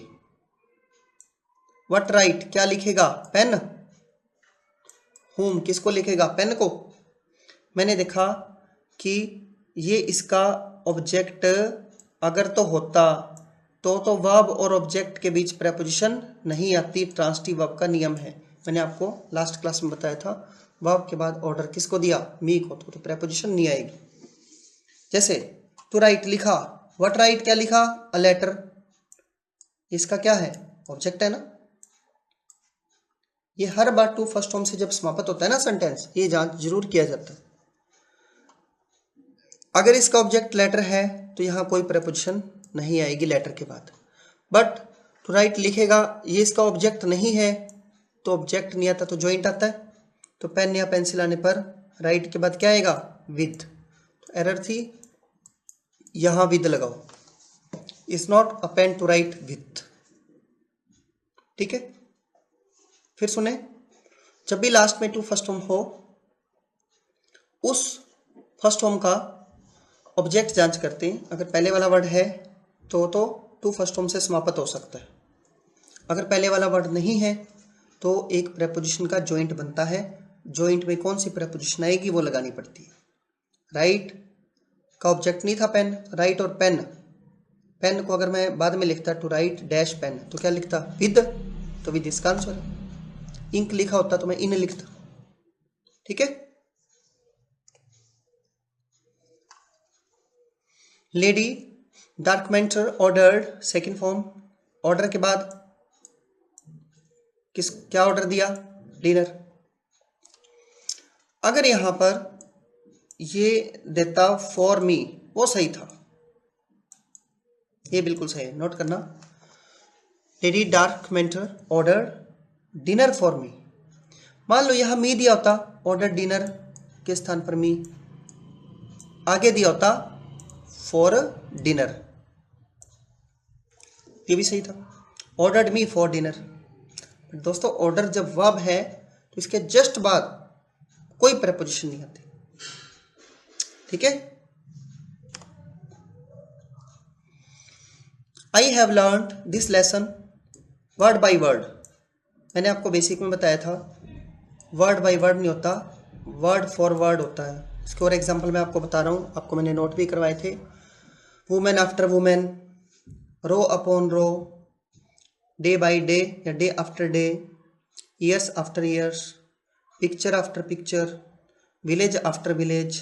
व्हाट राइट क्या लिखेगा, पेन। हुम किसको लिखेगा, पेन को। मैंने देखा कि ये इसका ऑब्जेक्ट अगर तो होता तो वर्ब और ऑब्जेक्ट के बीच प्रेपोजिशन नहीं आती, ट्रांसिटिव वर्ब का नियम है। मैंने आपको लास्ट क्लास में बताया था, वर्ब के बाद ऑर्डर किसको दिया, मी को, तो प्रेपोजिशन नहीं आएगी। जैसे टू राइट लिखा, व्हाट राइट क्या लिखा, अ लेटर, इसका क्या है, ऑब्जेक्ट है ना। ये हर बार टू फर्स्ट फॉर्म से जब समाप्त होता है ना सेंटेंस, ये जांच जरूर किया जाता है। अगर इसका ऑब्जेक्ट लेटर है तो यहाँ कोई प्रेपोजिशन नहीं आएगी लेटर के बाद। बट टू राइट लिखेगा, ये इसका ऑब्जेक्ट नहीं है तो ऑब्जेक्ट नहीं आता तो जॉइंट आता है। तो पेन या पेंसिल आने पर राइट के बाद क्या आएगा, विद। तो एरर थी, यहाँ विद लगाओ, is not a pen to write with. ठीक है, फिर सुने, जब भी लास्ट में टू फर्स्ट फॉर्म हो, उस फर्स्ट फॉर्म का ऑब्जेक्ट जांच करते हैं। अगर पहले वाला वर्ड है तो टू फर्स्ट फॉर्म से समाप्त हो सकता है। अगर पहले वाला वर्ड नहीं है तो एक प्रेपोजिशन का जॉइंट बनता है। जॉइंट में कौन सी प्रेपोजिशन आएगी वो लगानी पड़ती है। राइट का ऑब्जेक्ट नहीं था पेन, राइट और पेन। पेन को अगर मैं बाद में लिखता टू राइट डैश पेन तो क्या लिखता, विद, तो विद इसका आंसर है। इंक लिखा होता तो मैं इन लिखता। ठीक है, lady dark mentor ordered, second form. Order के बाद क्या ऑर्डर दिया, डिनर। अगर यहां पर ये देता फॉर मी, वो सही था, ये बिल्कुल सही है, नोट करना। Lady dark mentor order dinner for me. मान लो यहां मी दिया होता, ऑर्डर डिनर के स्थान पर मी, आगे दिया होता फॉर डिनर, ये भी सही था, ऑर्डर्ड मी फॉर डिनर। दोस्तों ऑर्डर जब वर्ब है तो इसके जस्ट बाद कोई प्रेपोजिशन नहीं आती। ठीक है, I have learned this lesson word by word. मैंने आपको बेसिक में बताया था, वर्ड बाय वर्ड नहीं होता, वर्ड फॉर वर्ड होता है। इसके और एग्जांपल मैं आपको बता रहा हूँ, आपको मैंने नोट भी करवाए थे। Women after women, row upon row, day by day या day after day, years after years, picture after picture, village after village,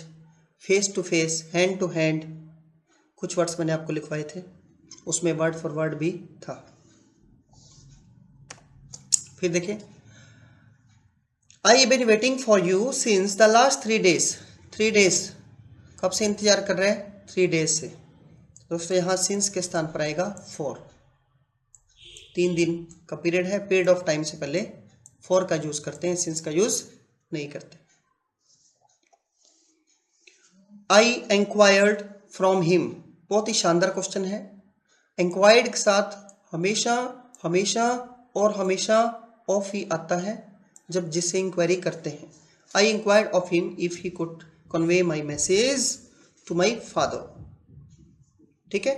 face to face, hand to hand. कुछ वर्ड्स मैंने आपको लिखवाए थे, उसमें वर्ड फॉर वर्ड भी था। फिर देखें, I been waiting for you since the last 3 days। 3 days कब से इंतजार कर रहे हैं, 3 days से। दोस्तों यहाँ सिंस के स्थान पर आएगा फॉर। 3 दिन का पीरियड है, पीरियड ऑफ टाइम से पहले फॉर का यूज करते हैं, सिंस का यूज नहीं करते। आई इंक्वायर्ड फ्रॉम हिम, बहुत ही शानदार क्वेश्चन है। इंक्वायर्ड के साथ हमेशा हमेशा और हमेशा ऑफ ही आता है जब जिससे इंक्वायरी करते हैं। I inquired of him if he could convey my message to my father. ठीक है,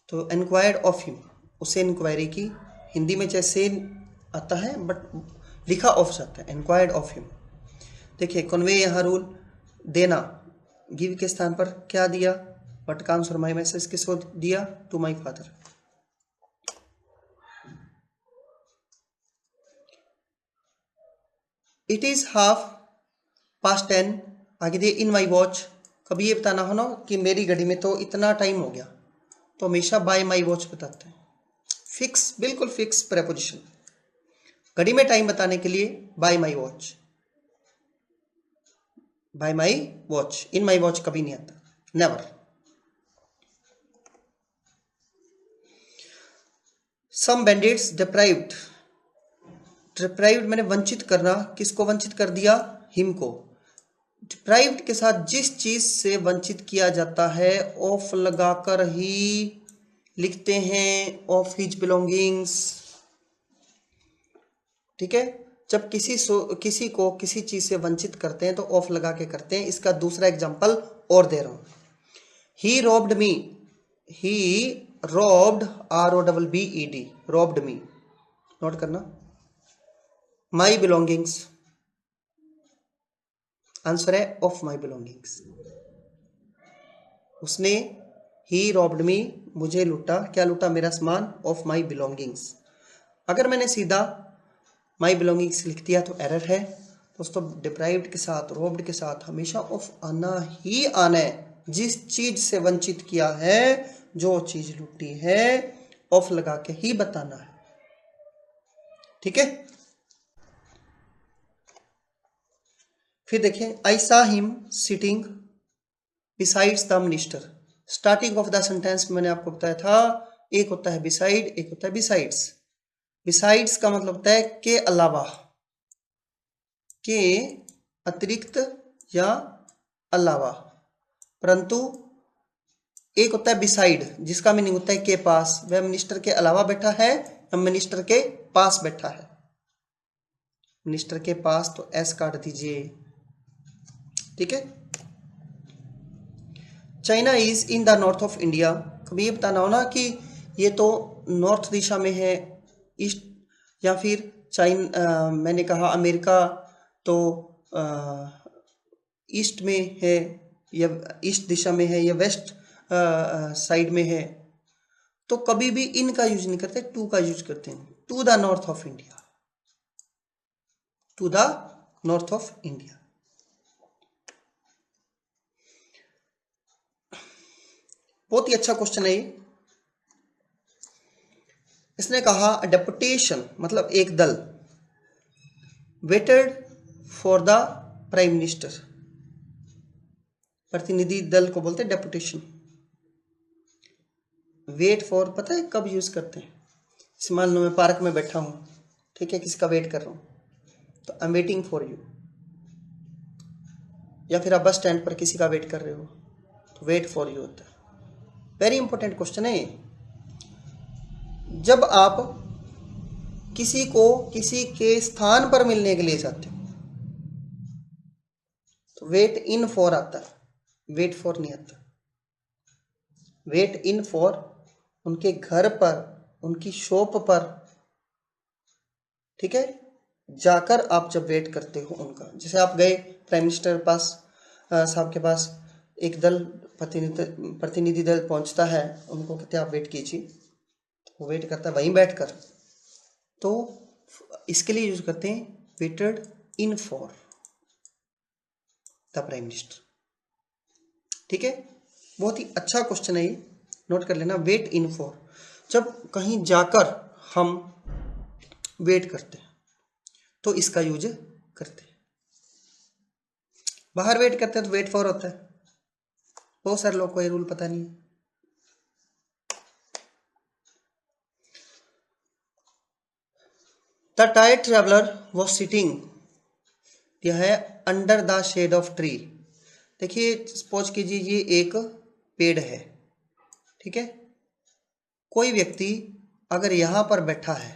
तो इंक्वायर्ड ऑफ हिम, उससे इंक्वायरी की। हिंदी में जैसे आता है बट लिखा ऑफ जाता है, इंक्वायर्ड ऑफ हिम। देखिए कन्वे यहाँ रूल, देना, गिव के स्थान पर क्या दिया, बट का आंसर माई मैसेज किसको दिया, to my father. It is half past 10, आगे दिए इन माई वॉच। कभी ये बताना हो ना कि मेरी घड़ी में तो इतना टाइम हो गया, तो हमेशा बाय माई वॉच बताते हैं। फिक्स, बिल्कुल फिक्स प्रेपोजिशन। घड़ी में टाइम बताने के लिए bye my watch, bye my watch. In my watch कभी नहीं आता, नेवर। सम बैंडिट्स डिप्राइव्ड, डिप्राइव्ड मैंने वंचित करना, किसको वंचित कर दिया, हिम को। डिप्राइव्ड के साथ जिस चीज से वंचित किया जाता है ऑफ लगाकर ही लिखते हैं, ऑफ हिज बिलोंगिंग्स। ठीक है, जब किसी को किसी चीज से वंचित करते हैं तो ऑफ लगा के करते हैं। इसका दूसरा एग्जांपल और दे रहा हूं, ही रोब्ड मी, ही रोब्ड, ROBBED, रोब्ड मी। नोट करना। माई बिलोंगिंग्स, आंसर है ऑफ माई बिलोंगिंग्स। उसने, ही रॉब्ड मी, मुझे लूटा, क्या लूटा, मेरा सामान, ऑफ माई बिलोंगिंग्स। अगर मैंने सीधा माई बिलोंगिंग्स लिख दिया तो एरर है दोस्तों। डिप्राइव्ड के साथ, रॉब्ड के साथ हमेशा ऑफ आना ही आना है। जिस चीज से वंचित किया है, जो चीज लूटी है, ऑफ लगा के ही बताना है, ठीक है। फिर देखें, I saw him sitting besides the minister. Starting of the sentence में मैंने आपको बताया था, एक होता है बिसाइड, एक होता है बिसाइड्स। बिसाइड्स का मतलब होता है के अलावा, के अतिरिक्त या अलावा, परंतु एक होता है बिसाइड जिसका मीनिंग होता है के पास। वह मिनिस्टर के अलावा बैठा है या मिनिस्टर के पास बैठा है। मिनिस्टर के पास तो एस काट दीजिए, ठीक है। China is in the north of India. कभी ये बताना हो ना कि ये तो नॉर्थ दिशा में है, ईस्ट, या फिर मैंने कहा अमेरिका तो ईस्ट में है, या ईस्ट दिशा में है, या वेस्ट साइड में है, तो कभी भी इन का यूज नहीं करते, टू का यूज करते हैं। To the north of India, to the north of India. बहुत ही अच्छा क्वेश्चन है ये। इसने कहा डेपुटेशन मतलब एक दल, waited for the prime minister. प्रतिनिधि दल को बोलते हैं डेपुटेशन। वेट फॉर पता है कब यूज करते हैं? मान लो मैं पार्क में बैठा हूं, ठीक है, किसी का वेट कर रहा हूं, तो I am waiting for you. या फिर आप बस स्टैंड पर किसी का वेट कर रहे हो तो वेट फॉर यू होता है। वेरी इंपॉर्टेंट क्वेश्चन है। जब आप किसी को किसी के स्थान पर मिलने के लिए जाते हो तो वेट इन फॉर आता है, वेट फॉर नहीं आता। वेट इन फॉर उनके घर पर, उनकी शॉप पर, ठीक है, जाकर आप जब वेट करते हो उनका। जैसे आप गए प्राइम मिनिस्टर पास साहब के पास, एक दल प्रतिनिधि दल पहुंचता है, उनको कहते हैं आप वेट कीजिए, वो वेट करता है वहीं बैठकर, तो इसके लिए यूज करते हैं waited in for the prime minister, ठीक है। बहुत ही अच्छा क्वेश्चन है ये, नोट कर लेना। वेट इन फॉर, जब कहीं जाकर हम वेट करते हैं तो इसका यूज करते हैं। बाहर वेट करते हैं तो वेट फॉर होता है। बहुत सारे लोग को ये रूल पता नहीं है। The tired traveller was sitting, यह है under the shade of tree. देखिए सपोज कीजिए ये एक पेड़ है, ठीक है। कोई व्यक्ति अगर यहां पर बैठा है,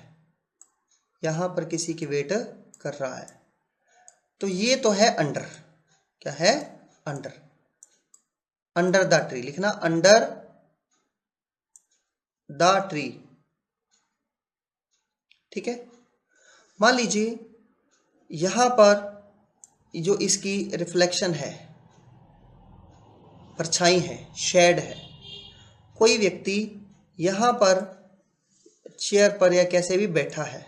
यहां पर किसी की वेट कर रहा है, तो ये तो है अंडर, क्या है, अंडर। अंडर द ट्री लिखना, अंडर द ट्री, ठीक है। मान लीजिए यहां पर जो इसकी रिफ्लेक्शन है, परछाई है, शेड है, कोई व्यक्ति यहां पर चेयर पर या कैसे भी बैठा है,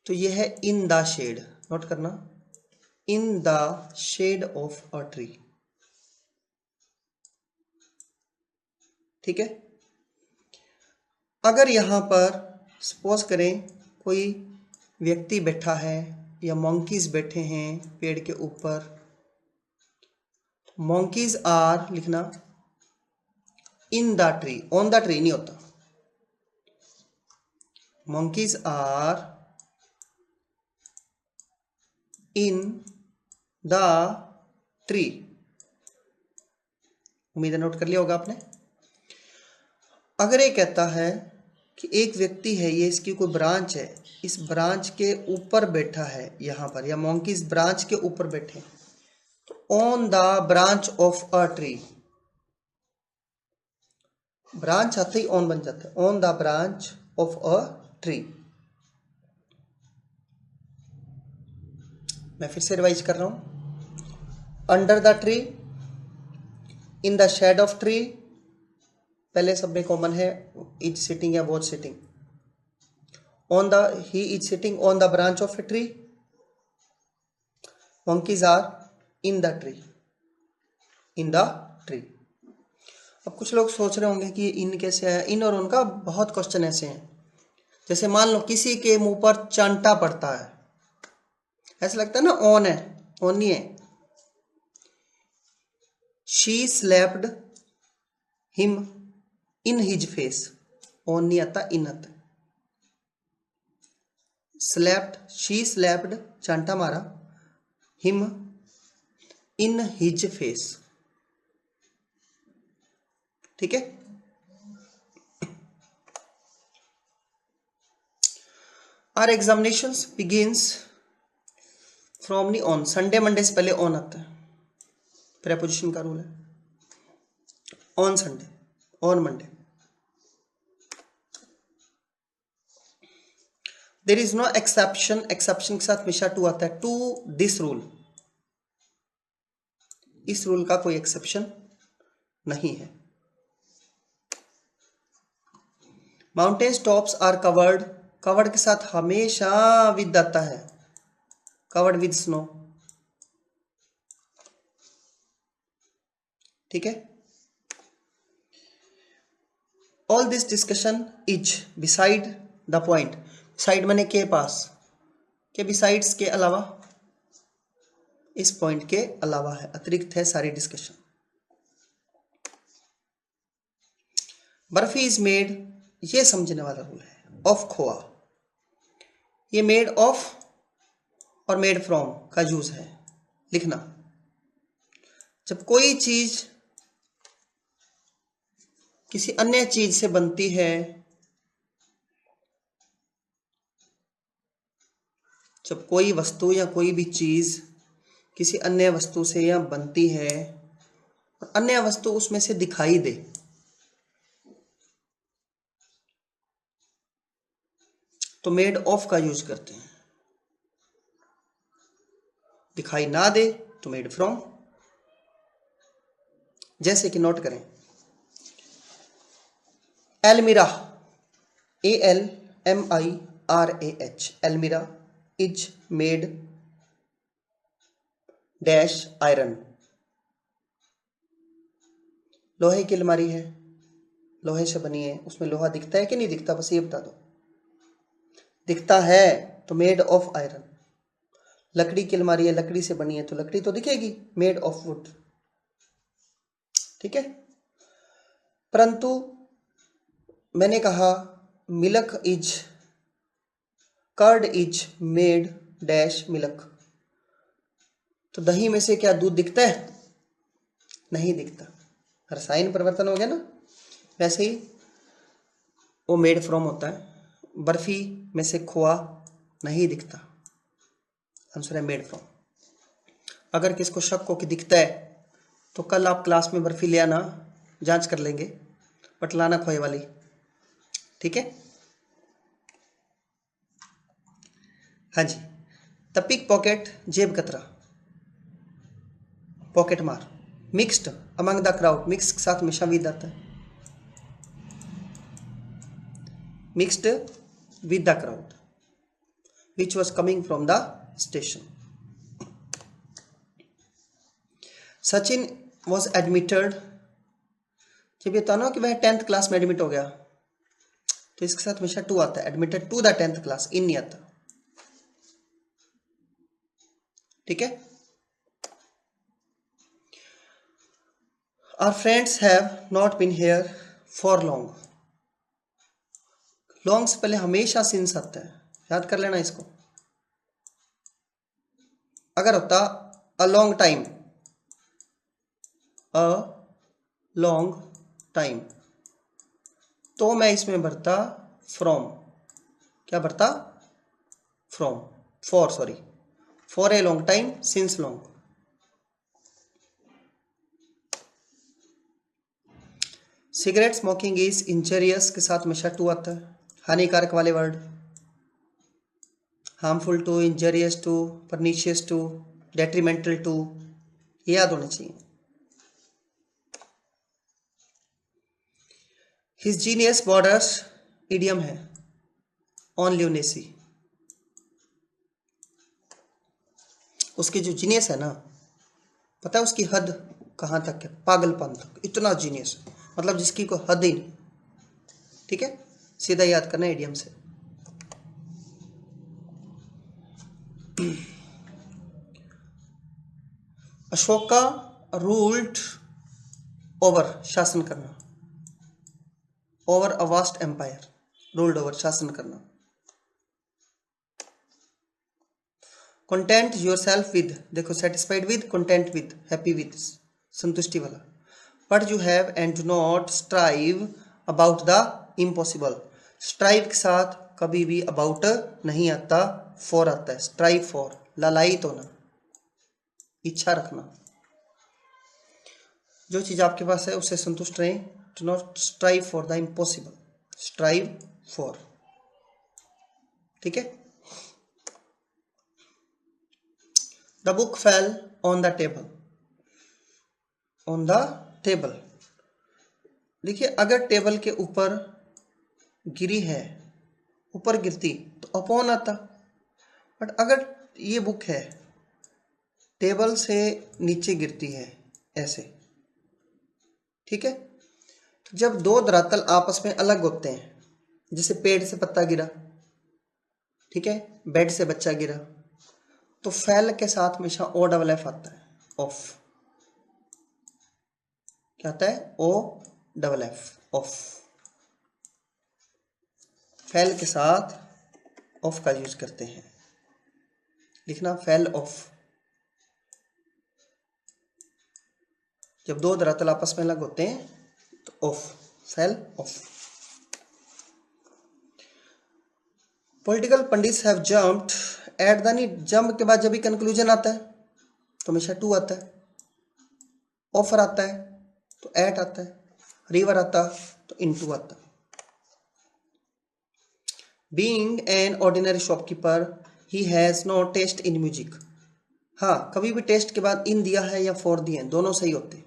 तो यह है इन द शेड। नोट करना, in the shade of a tree, ठीक है। अगर यहां पर सपोज करें कोई व्यक्ति बैठा है या मंकीज बैठे हैं पेड़ के ऊपर, मंकीज आर लिखना in the tree, on the tree नहीं होता। Monkeys are in the tree. उम्मीद है नोट कर लिया होगा आपने। अगर ये कहता है कि एक व्यक्ति है, ये इसकी कोई ब्रांच है, इस ब्रांच के ऊपर बैठा है यहां पर, या मंकीज ब्रांच के ऊपर बैठे, तो on the branch of a tree, branch आते ही ऑन बन जाता है, on the branch of a tree, मैं फिर से रिवाइज कर रहा हूं। Under the tree, in the shade of tree, पहले सब में कॉमन है, इज सिटिंग या was sitting. On the, he is sitting on the branch of a tree. monkeys are in the tree, in the tree. अब कुछ लोग सोच रहे होंगे कि इन कैसे है, इन और उनका बहुत क्वेश्चन ऐसे हैं। जैसे मान लो किसी के मुंह पर चांटा पड़ता है, ऐसा लगता है ना ऑन है, ऑन नहीं है। She slapped him in his face, on नहीं आता, इन आता। स्लैप्ड, शी स्लैप्ड, चांटा मारा, हिम इन हिज फेस। ठीक है। Our examinations begins from knee on, Sunday Monday से पहले ऑन आता है, प्रेपोजिशन का रूल है। On Sunday, on Monday. There is no exception, exception के साथ हमेशा टू आता है, टू दिस रूल, इस रूल का कोई एक्सेप्शन नहीं है। Mountains tops are covered, covered के साथ हमेशा विद आता है, कवर्ड विद स्नो। ठीक है। All this discussion is beside the point, side माने के पास, के बिसाइड्स के अलावा, इस पॉइंट के अलावा है, अतिरिक्त है सारी डिस्कशन। बर्फी इज मेड, ये समझने वाला रूल है, ऑफ खोआ। ये मेड ऑफ और मेड फ्रॉम का यूज है लिखना। जब कोई चीज किसी अन्य चीज से बनती है, जब कोई वस्तु या कोई भी चीज किसी अन्य वस्तु से या बनती है और अन्य वस्तु उसमें से दिखाई दे, तो मेड ऑफ का यूज करते हैं। दिखाई ना दे तो मेड फ्रॉम। जैसे कि नोट करें, almirah, ALMIRAH, almirah is made dash iron. लोहे की अलमारी है, लोहे से बनी है, उसमें लोहा दिखता है कि नहीं दिखता, बस ये बता दो। दिखता है तो मेड ऑफ आयरन। लकड़ी की अलमारी है, लकड़ी से बनी है, तो लकड़ी तो दिखेगी, मेड ऑफ वुड। ठीक है। परंतु मैंने कहा milk is, curd is made dash milk, तो दही में से क्या दूध दिखता है? नहीं दिखता, रसायन परिवर्तन हो गया ना। वैसे ही वो मेड फ्रॉम होता है। बर्फी में से खोआ नहीं दिखता, आंसर है मेड फ्रॉम। अगर किसको शक हो कि दिखता है तो कल आप क्लास में बर्फी ले आना, जांच कर लेंगे, बट लाना खोए वाली। ठीक है। हाँ जी। द पिक पॉकेट, जेब कतरा, पॉकेट मार। Mixed among the crowd, mix के साथ हमेशा विद आता है, mixed with the crowd which was coming from the station. Sachin was admitted, जब ये बताना कि वह 10th क्लास में एडमिट हो गया तो इसके साथ हमेशा टू आता है, admitted to the 10th class, in नहीं आता। ठीक है। Our friends have not been here for long, long से पहले हमेशा सिंस आता है, याद कर लेना इसको। अगर होता a long time, a long time, तो मैं इसमें भरता फ्रॉम। क्या भरता? From, for, sorry, for a long time, since long. Cigarette smoking is injurious के साथ हमेशा टू आता है, हानिकारक वाले word. Harmful to, injurious to, pernicious to, detrimental to, ये याद होने चाहिए। हिज जीनियस बॉर्डर्स इडियम है ऑन ल्यूनेसी। उसकी जो जीनियस है ना, पता है उसकी हद कहाँ तक है? पागलपन तक, इतना जीनियस, मतलब जिसकी कोई हद ही नहीं। ठीक है, सीधा याद करना इडियम से। अशोका रूल्ड ओवर, शासन करना, over a vast empire, ruled over, शासन करना। कंटेंट योर सेल्फ विद, देखो satisfied with, content with, happy with, संतुष्टि वाला। What you have and do not strive about the impossible, strive के साथ कभी भी अबाउट नहीं आता, फॉर आता है। स्ट्राइव फॉर, लालायित होना, इच्छा रखना, जो चीज आपके पास है उससे संतुष्ट रहें। Do not strive for the impossible, strive for. ठीक है। The book fell on the table, on the table. देखिए, अगर टेबल के ऊपर गिरी है, ऊपर गिरती तो अपॉन आता, बट अगर ये बुक है टेबल से नीचे गिरती है ऐसे, ठीक है, तो जब दो धरातल आपस में अलग होते हैं, जैसे पेड़ से पत्ता गिरा, ठीक है, बेड से बच्चा गिरा, तो फैल के साथ हमेशा ओ डबल एफ आता है, ऑफ। क्या आता है? O double F, off. Fell के साथ ऑफ का यूज करते हैं, लिखना फैल ऑफ। जब दो धरातल आपस में अलग होते हैं तो ऑफ, फैल of. Political pandits have jumped at the need, jump के बाद जब भी कंक्लूजन आता है तो हमेशा टू आता है, ऑफर आता है तो एट आता है, रिवर आता तो इनटू आता। Being an ordinary shopkeeper he has no taste in music. हाँ, कभी भी टेस्ट के बाद इन दिया है या फॉर दिए हैं, दोनों सही होते हैं।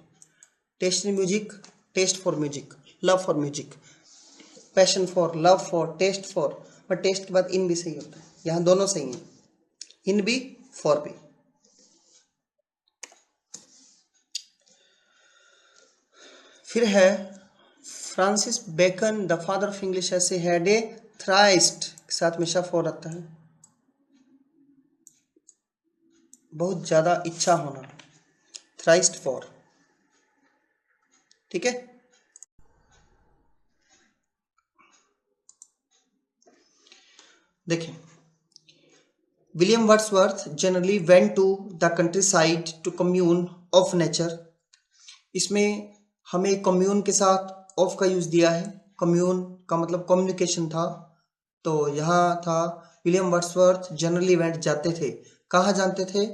Taste in music, taste for music, love for music, passion for, love for, taste for, but taste के बाद इन भी सही होता है, यहाँ दोनों सही हैं, इन भी फॉर भी। फिर है Francis Bacon the father of English essays had a thirst के साथ हमेशा फॉर आता है, बहुत ज्यादा इच्छा होना, थ्राइस्ट फॉर। ठीक है। देखें, William Wordsworth generally went to the countryside to commune of nature. इसमें हमें कम्यून के साथ ऑफ का यूज दिया है, कम्यून का मतलब कम्युनिकेशन था, तो यहाँ था विलियम वर्ड्सवर्थ जनरली वेंट जाते थे, कहाँ जाते थे?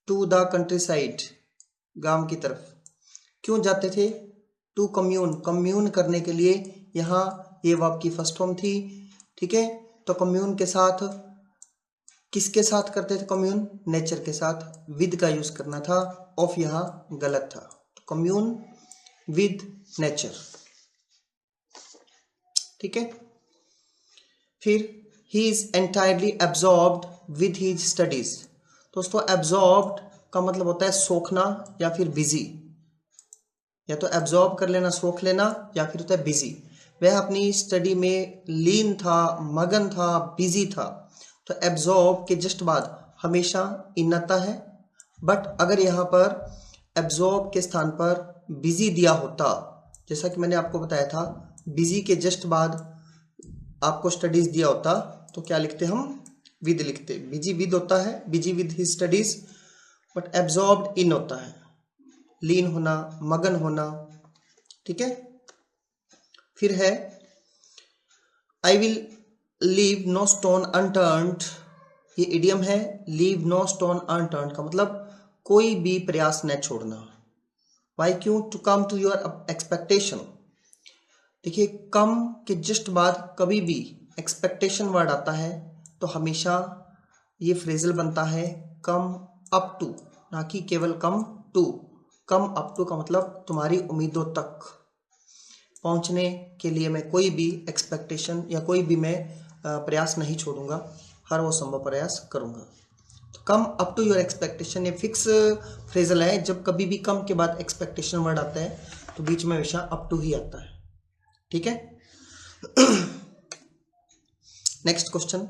टू द कंट्री साइड, गांव की तरफ। क्यों जाते थे? टू कम्यून, कम्यून करने के लिए। यहाँ ये वर्ब की फर्स्ट फॉर्म थी, ठीक है, तो कम्यून के साथ किसके साथ करते थे कम्यून? नेचर के साथ, विद का यूज करना था, ऑफ यहाँ गलत था, तो कम्यून विद नेचर। ठीक है। फिर he is entirely absorbed with his studies. दोस्तों, एब्जॉर्ब्ड का मतलब होता है सोखना या फिर बिजी, या तो एब्जॉर्ब कर लेना, सोख लेना, या फिर होता है बिजी। वह अपनी स्टडी में लीन था, मगन था, बिजी था, तो एब्जॉर्ब के जस्ट बाद हमेशा इन आता है। बट अगर यहाँ पर एब्जॉर्ब के स्थान पर बिजी दिया होता, जैसा कि मैंने आपको बताया था, बिजी के जस्ट बाद आपको स्टडीज दिया होता तो क्या लिखते हम? विद लिखते। बिजी विद होता है, busy with his studies, but absorbed इन होता है, लीन होना, मगन होना। ठीक है। फिर है I will leave no stone unturned. ये इडियम है, लीव नो स्टोन अनटर्न्ड का मतलब कोई भी प्रयास न छोड़ना। वाई, क्यों? To come to your expectation. देखिए, कम के जस्ट बाद कभी भी एक्सपेक्टेशन वर्ड आता है तो हमेशा ये फ्रेजल बनता है कम अप टू, ना कि केवल come to. Come up to का मतलब तुम्हारी उम्मीदों तक पहुंचने के लिए मैं कोई भी एक्सपेक्टेशन या कोई भी मैं प्रयास नहीं छोड़ूंगा, हर वो संभव प्रयास करूंगा। तो come up to your expectation ये फिक्स फ्रेजल है। जब कभी भी कम के बाद एक्सपेक्टेशन वर्ड आता है तो बीच में हमेशा अप टू ही आता है। ठीक है। Next question,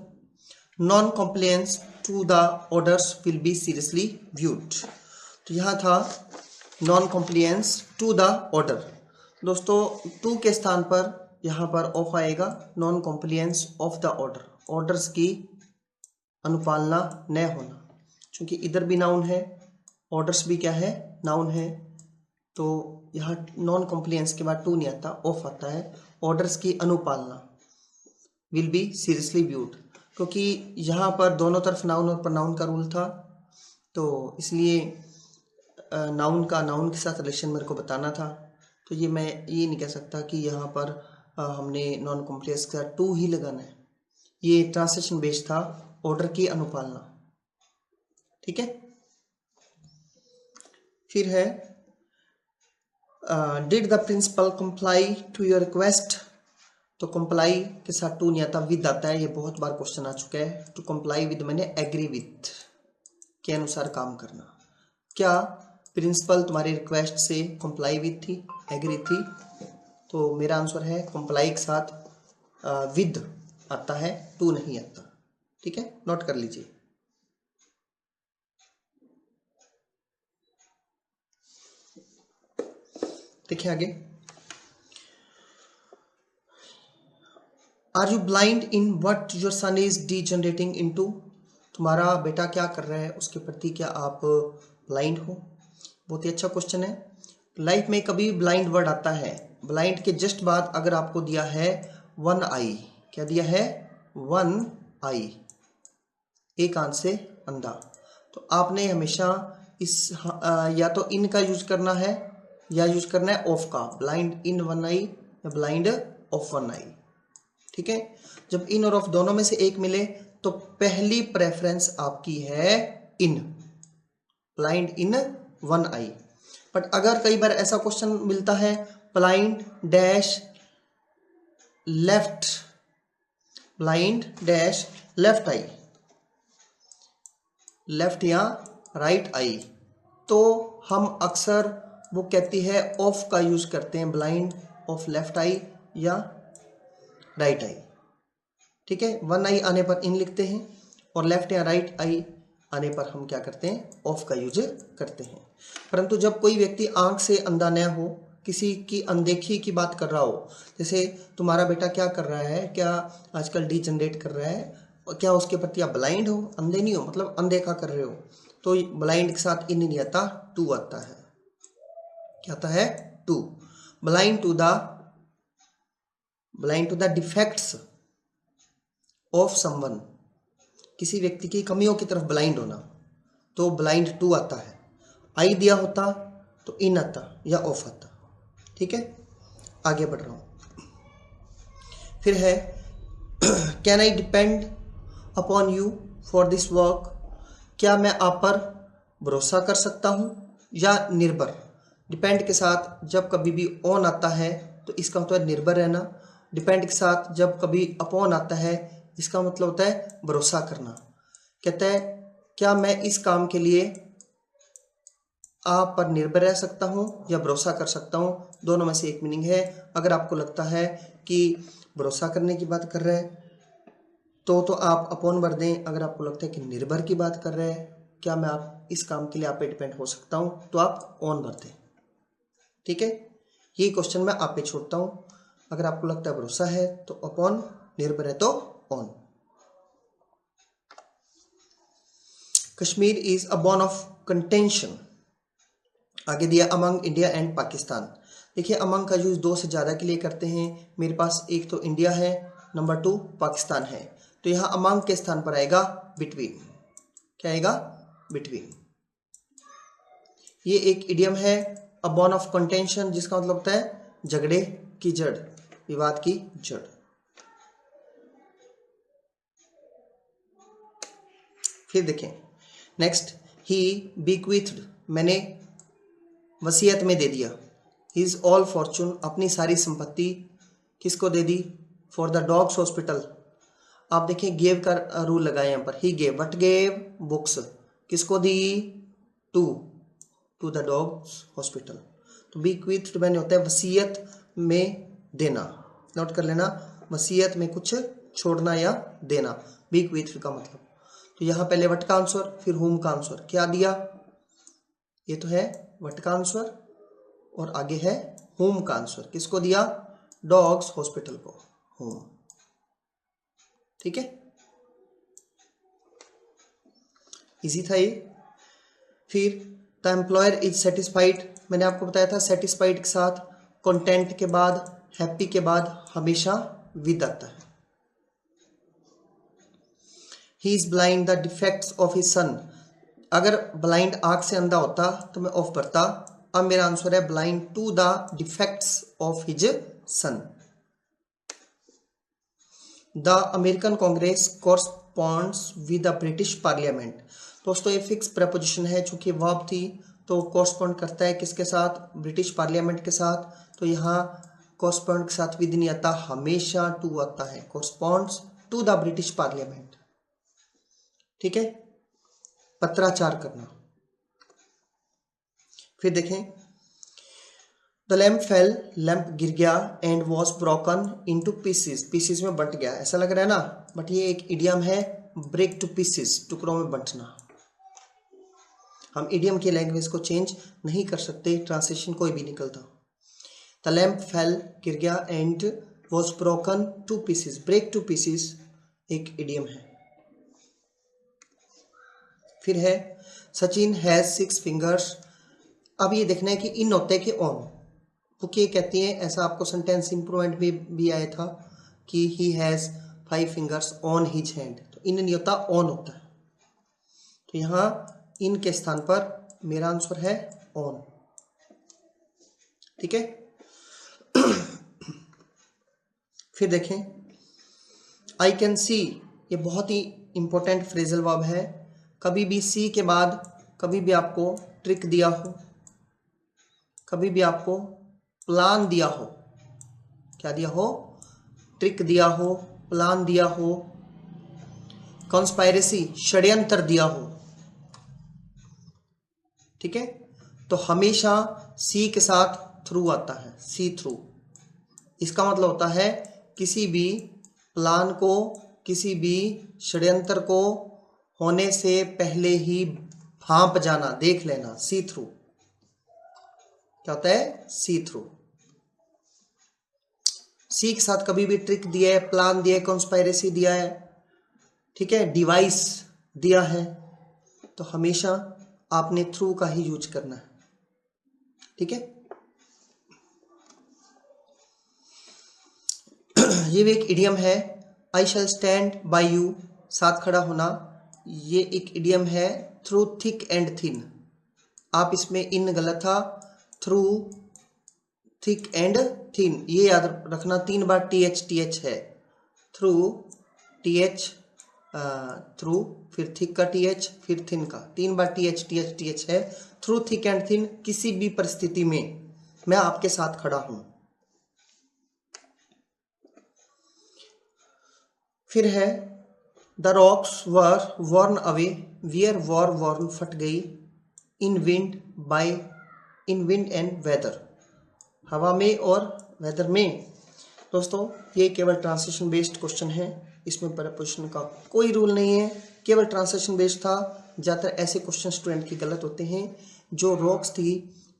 non compliance to the orders will be seriously viewed. तो यहाँ था non compliance to the order. दोस्तों टू के स्थान पर यहाँ पर ऑफ आएगा, non compliance of the order, orders की अनुपालना न होना। क्योंकि इधर भी नाउन है, ऑर्डर्स भी क्या है, नाउन है, तो यहाँ नॉन कॉम्प्लायंस के बाद टू नहीं आता, ऑफ आता है। ऑर्डर्स की अनुपालना विल बी सीरियसली व्यूड, क्योंकि यहाँ पर दोनों तरफ नाउन और प्रोनाउन का रूल था, तो इसलिए नाउन का नाउन के साथ रिलेशन मेरे को बताना था। तो ये मैं ये नहीं कह सकता कि यहाँ पर हमने नॉन कॉम्प्लायंस के साथ टू ही लगाना है। ये ट्रांसलेशन बेस्ड था, ऑर्डर की अनुपालना। ठीक है। फिर है did the principal comply to your request. तो कंप्लाई के साथ टू नहीं आता, विद आता है। ये बहुत बार क्वेश्चन आ चुका है। टू कंप्लाई विद मैंने एग्री विथ के अनुसार काम करना। क्या प्रिंसिपल तुम्हारी रिक्वेस्ट से कंप्लाई विद थी, एग्री थी? तो मेरा आंसर है कंप्लाई के साथ विद आता है, टू नहीं आता। ठीक है, नोट कर लीजिए। देखिए आगे, are you blind in what your son is degenerating into. तुम्हारा बेटा क्या कर रहा है, उसके प्रति क्या आप ब्लाइंड हो? बहुत ही अच्छा क्वेश्चन है। लाइफ में कभी ब्लाइंड वर्ड आता है, ब्लाइंड के जस्ट बाद अगर आपको दिया है वन आई, क्या दिया है? वन आई, एक आंख से अंधा, तो आपने हमेशा इस या तो इन का यूज करना है या यूज करना है ऑफ का, ब्लाइंड इन वन आई या ब्लाइंड ऑफ वन आई। ठीक है, जब इन और ऑफ दोनों में से एक मिले तो पहली प्रेफरेंस आपकी है in, blind in one eye. But अगर कई बार ऐसा क्वेश्चन मिलता है blind dash left, blind dash left eye, left या राइट आई, तो हम अक्सर वो कहती है ऑफ का यूज करते हैं, ब्लाइंड ऑफ लेफ्ट आई या राइट आई। ठीक है, वन आई आने पर इन लिखते हैं और लेफ्ट या राइट आई आने पर हम क्या करते हैं? ऑफ का यूज करते हैं। परंतु जब कोई व्यक्ति आंख से अंधा न हो, किसी की अनदेखी की बात कर रहा हो, जैसे तुम्हारा बेटा क्या कर रहा है, क्या आजकल डीजनरेट कर रहा है, क्या उसके प्रति आप ब्लाइंड हो, अंधे नहीं हो, मतलब अनदेखा कर रहे हो, तो ब्लाइंड के साथ इन नहीं आता, टू आता है। क्या आता है? To. Blind to the defects of someone, किसी व्यक्ति की कमियों की तरफ ब्लाइंड होना, तो ब्लाइंड टू आता है। आई दिया होता तो इन आता या ऑफ आता। ठीक है, आगे बढ़ रहा हूं। फिर है can I depend upon you for this work. क्या मैं आप पर भरोसा कर सकता हूं या निर्भर। डिपेंड के साथ जब कभी भी ऑन आता है तो इसका मतलब निर्भर रहना। डिपेंड के साथ जब कभी अपॉन आता है इसका मतलब होता है भरोसा करना। कहता है क्या मैं इस काम के लिए आप पर निर्भर रह सकता हूं या भरोसा कर सकता हूं, दोनों में से एक मीनिंग है। अगर आपको लगता है कि भरोसा करने की बात कर रहे हैं तो आप अपॉन भर दें। अगर आपको लगता है कि निर्भर की बात कर रहे हैं, क्या मैं आप इस काम के लिए आप पे डिपेंड हो सकता हूं, तो आप ऑन भर दें। ठीक है, ये क्वेश्चन मैं आप पे छोड़ता हूं। अगर आपको लगता है भरोसा है तो अपॉन, निर्भर है तो on. Kashmir is a born of contention. आगे दिया अमंग इंडिया एंड पाकिस्तान। देखिए अमंग का यूज दो से ज़्यादा के लिए करते हैं। मेरे पास एक तो इंडिया है, नंबर 2 पाकिस्तान है, तो यहाँ अमंग के स्थान पर आएगा बिटवीन। क्या आएगा? बिटवीन। ये एक इडियम है, अ बॉर्न ऑफ कंटेंशन, जिसका मतलब होता है झगड़े की जड़, विवाद की जड़। फिर देखें नेक्स्ट, ही bequeathed, मैंने वसीयत में दे दिया। हिज ऑल फॉर्चून, अपनी सारी संपत्ति किसको दे दी? For the dogs hospital. आप देखें गेव का रूल लगाए यहाँ पर। He gave, what gave? Books. किसको दी? To the dogs hospital. तो bequeathed मैंने होता है वसीयत में देना, नोट कर लेना, वसीयत में कुछ छोड़ना या देना, bequeathed का मतलब। तो यहाँ पहले वट का आंसर, फिर होम का आंसर। क्या दिया? ये तो है वट का आंसर और आगे है होम का आंसर। किसको दिया? डॉग्स हॉस्पिटल को, होम। ठीक है, इजी था ये। फिर द एम्प्लॉयर इज सेटिस्फाइड, मैंने आपको बताया था सेटिस्फाइड के साथ कंटेंट के बाद, हैप्पी के बाद हमेशा विद आता है। He is blind, the defects of his सन, अगर ब्लाइंड आंख से अंधा होता तो मैं ऑफ भरता। अब मेरा आंसर है blind to the defects of his son. The American Congress corresponds with the British parliament. दोस्तों ये फिक्स प्रपोजिशन है, चूंकि वर्ब थी तो कॉरस्पॉन्ड करता है किसके साथ? ब्रिटिश पार्लियामेंट के साथ। तो यहाँ कॉरस्पॉन्ड के साथ विद नहीं आता, हमेशा टू आता है। Corresponds to the British parliament. ठीक है, पत्राचार करना। फिर देखें द लैम्प फेल, लैम्प गिर गया, and was broken into pieces, pieces में बंट गया। ऐसा लग रहा है ना, बट ये एक इडियम है, ब्रेक टू पीसेस, टुकड़ों में बंटना। हम इडियम की लैंग्वेज को चेंज नहीं कर सकते, ट्रांसलेशन कोई भी निकलता। द लैम्प फेल, गिर गया, and was broken to pieces, break to pieces एक इडियम है। फिर है सचिन हैज 6 फिंगर्स। अब ये देखना है कि इन होता है कि ऑन। बुक ये कहती है, ऐसा आपको सेंटेंस इंप्रूवमेंट में भी आया था कि he has 5 fingers on his hand. तो इन नहीं होता, ऑन होता है। तो यहाँ इन के स्थान पर मेरा आंसर है ऑन। ठीक है, फिर देखें आई कैन सी, ये बहुत ही इंपॉर्टेंट फ्रेजल वर्ब है। कभी भी सी के बाद कभी भी आपको ट्रिक दिया हो, कभी भी आपको प्लान दिया हो, क्या दिया हो? ट्रिक दिया हो, प्लान दिया हो, कॉन्स्पायरेसी षड्यंत्र दिया हो। ठीक है, तो हमेशा सी के साथ थ्रू आता है, सी थ्रू। इसका मतलब होता है किसी भी प्लान को, किसी भी षड्यंत्र को होने से पहले ही भांप जाना, देख लेना, सी थ्रू। क्या होता है? सी थ्रू। सी के साथ कभी भी ट्रिक दिया है, प्लान दिया है, कॉन्स्पायरेसी दिया है, ठीक है, डिवाइस दिया है, तो हमेशा आपने थ्रू का ही यूज करना है। ठीक है, ये भी एक इडियम है, आई शैल स्टैंड बाय यू, साथ खड़ा होना। ये एक इडियम है, थ्रू थिक एंड थिन। आप इसमें इन गलत था, थ्रू थिक एंड थिन, ये याद रखना। 3 बार टीएच है, थ्रू टीएच, थ्रू, फिर थिक का टीएच, फिर थिन का, 3 बार टीएच है। थ्रू थिक एंड थिन, किसी भी परिस्थिति में मैं आपके साथ खड़ा हूं। फिर है the rocks were worn away, wear war worn, फट गई, in wind by, in wind and weather, हवा में और वेदर में। दोस्तों ये केवल ट्रांसलेशन बेस्ड क्वेश्चन है, इसमें प्रपोजिशन का कोई रूल नहीं है, केवल ट्रांसलेशन बेस्ड था। ज़्यादातर ऐसे क्वेश्चन स्टूडेंट के गलत होते हैं। जो रॉक्स थी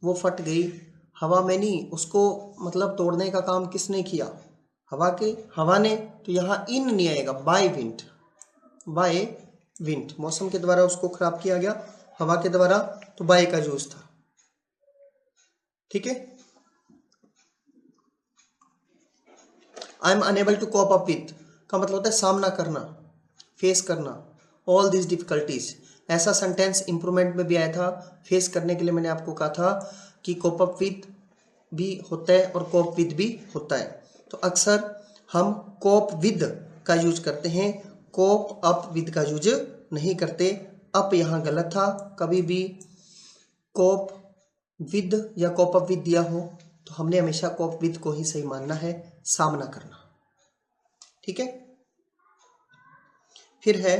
वो फट गई, हवा में नहीं, उसको मतलब तोड़ने का काम किसने किया? हवा ने। तो यहाँ इन नहीं आएगा, बाय विंड, बाय विंड, मौसम के द्वारा उसको खराब किया गया, हवा के द्वारा, तो बाय का यूज था। ठीक है, I am unable to cope up with का मतलब होता है सामना करना, फेस करना, ऑल दिस डिफिकल्टीज। ऐसा सेंटेंस इंप्रूवमेंट में भी आया था, फेस करने के लिए मैंने आपको कहा था कि कॉप अप विथ भी होता है और कॉप विद भी होता है। तो अक्सर हम कॉप विद का यूज करते हैं, कॉप अप विद का यूज नहीं करते। अप यहाँ गलत था, कभी भी कोप विद या कोप अप विद दिया हो तो हमने हमेशा कोप विद को ही सही मानना है, सामना करना। ठीक है। फिर है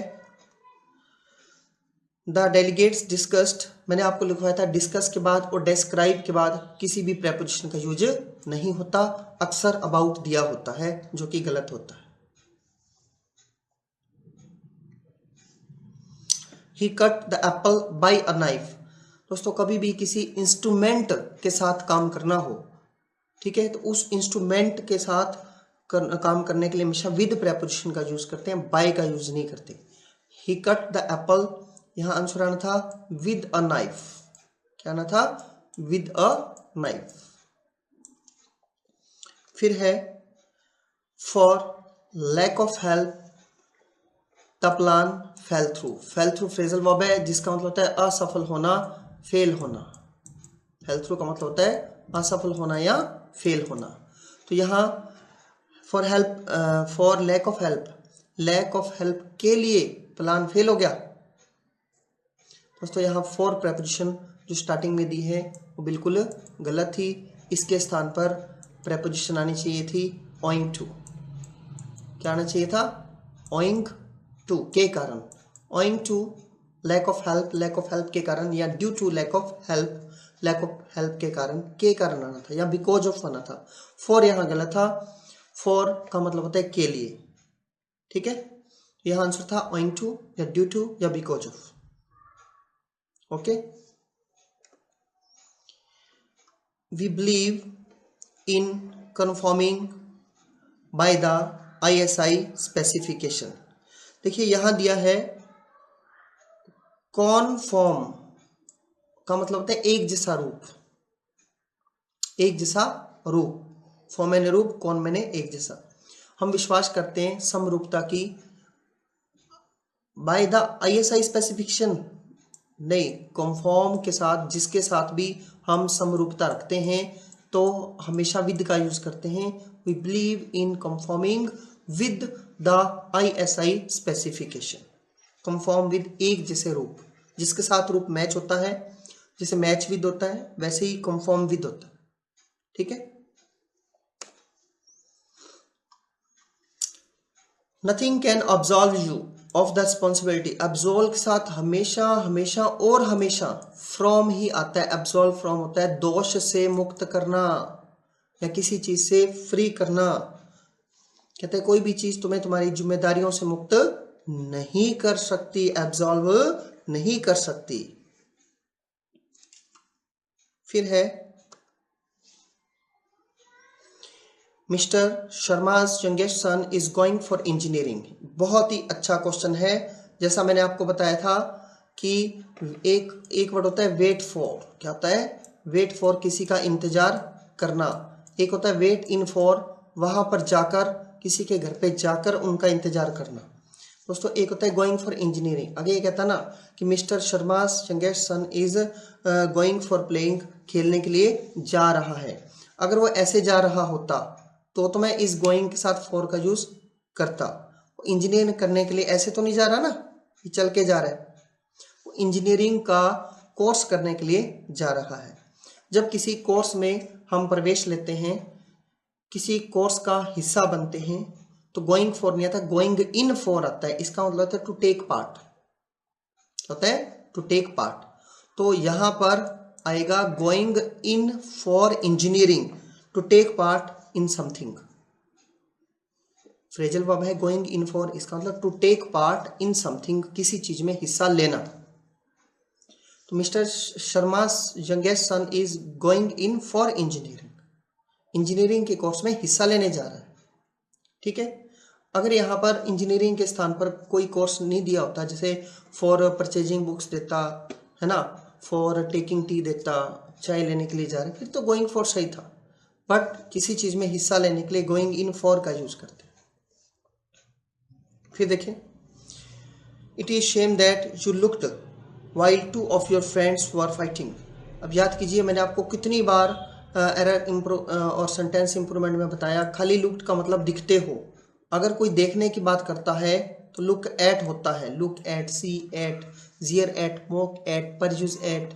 द डेलीगेट्स डिस्कस्ड, मैंने आपको लिखवाया था डिस्कस के बाद और डिस्क्राइब के बाद किसी भी प्रेपोजिशन का यूज नहीं होता, अक्सर अबाउट दिया होता है जो कि गलत होता है। He cut the apple by a knife, दोस्तों कभी भी किसी इंस्ट्रूमेंट के साथ काम करना हो, ठीक है, तो उस इंस्ट्रूमेंट के साथ काम करने के लिए हमेशा विद प्रेपोजिशन का यूज करते हैं, बाय का यूज नहीं करते। ही कट द एप्पल, यहां आंसर आना था विद अ नाइफ, क्या आना था, विद अ नाइफ। फिर है for lack of help the plan fell through, fell through phrasal verb है जिसका मतलब होता है असफल होना, फेल होना। फेल थ्रू का मतलब होता है असफल होना या फेल होना। तो यहाँ for help, for lack of help, lack of help के लिए प्लान फेल हो गया। दोस्तों यहाँ फॉर प्रेपोजिशन जो स्टार्टिंग में दी है वो बिल्कुल गलत थी, इसके स्थान पर प्रेपोजिशन आनी चाहिए थी ओइंग टू। क्या आना चाहिए था, ओइंग टू, के कारण, owing to lack of help, lack of help के कारण, या due to lack of help, lack of help के कारण, के कारण आना था, या बिकॉज ऑफ आना था। फॉर यहाँ गलत था, फॉर का मतलब होता है के लिए। ठीक है, यहाँ आंसर था ओइंग टू या ड्यू टू या because of. Okay, we believe in conforming by the ISI specification. देखिए यहां दिया है कॉन्फॉर्म का मतलब होता है एक जैसा रूप, एक जैसा रूप, फॉर्म मैंने रूप, कौन मैंने एक जैसा। हम विश्वास करते हैं समरूपता की बाय द ISI स्पेसिफिकेशन, नहीं, कॉन्फॉर्म के साथ जिसके साथ भी हम समरूपता रखते हैं तो हमेशा विद का यूज करते हैं। We believe in conforming with the ISI specification, conform with एक जैसे रूप, जिसके साथ रूप मैच होता है, जैसे मैच विद होता है वैसे ही कंफर्म विद होता है। ठीक है, nothing can absolve you of the responsibility, absolve के साथ हमेशा हमेशा और हमेशा फ्रॉम ही आता है। एब्सॉल्व फ्रॉम होता है दोष से मुक्त करना या किसी चीज से फ्री करना। कहते हैं कोई भी चीज तुम्हें तुम्हारी जिम्मेदारियों से मुक्त नहीं कर सकती, एब्सॉल्व नहीं कर सकती। फिर है mister Sharma's youngest son is going for engineering, बहुत ही अच्छा क्वेश्चन है। जैसा मैंने आपको बताया था कि एक वर्ड होता है वेट फॉर, क्या होता है, वेट फॉर किसी का इंतजार करना, एक होता है वेट इन फॉर वहां पर जाकर, किसी के घर पे जाकर उनका इंतजार करना। दोस्तों एक होता है गोइंग फॉर इंजीनियरिंग, आगे ये कहता ना कि mister Sharma's youngest son is going for playing, खेलने के लिए जा रहा है। अगर वो ऐसे जा रहा होता तो मैं इस गोइंग के साथ फॉर का यूज करता। इंजीनियरिंग करने के लिए ऐसे तो नहीं जा रहा ना, ये चल के जा रहा है, इंजीनियरिंग का कोर्स करने के लिए जा रहा है। जब किसी कोर्स में हम प्रवेश लेते हैं, किसी कोर्स का हिस्सा बनते हैं, तो गोइंग फॉर नहीं आता, गोइंग इन फॉर आता है। इसका मतलब होता है टू टेक पार्ट, होता है टू टेक पार्ट। तो यहां पर आएगा going in for engineering, to take part in something. Phrasal verb है गोइंग इन फॉर, इसका मतलब to take part in something, किसी चीज में हिस्सा लेना। तो mister Sharma's youngest son is going in for engineering, engineering के कोर्स में हिस्सा लेने जा रहा है। ठीक है, अगर यहाँ पर इंजीनियरिंग के स्थान पर कोई कोर्स नहीं दिया होता, जैसे फॉर परचेजिंग बुक्स देता है ना, फॉर टेकिंग टी देता, चाय लेने के लिए जा रहे, फिर तो गोइंग फॉर सही था। बट किसी चीज में हिस्सा लेने के लिए गोइंग इन फॉर का यूज करते हैं। फिर देखें, it is shame that you looked while two of your friends were fighting. अब याद कीजिए मैंने आपको कितनी बार एरर और सेंटेंस इंप्रूवमेंट में बताया, खाली लुक्ड का मतलब दिखते हो। अगर कोई देखने की बात करता है तो लुक एट होता है, लुक एट, सी एट, जियर एट, मोक एट, परज्यूज एट,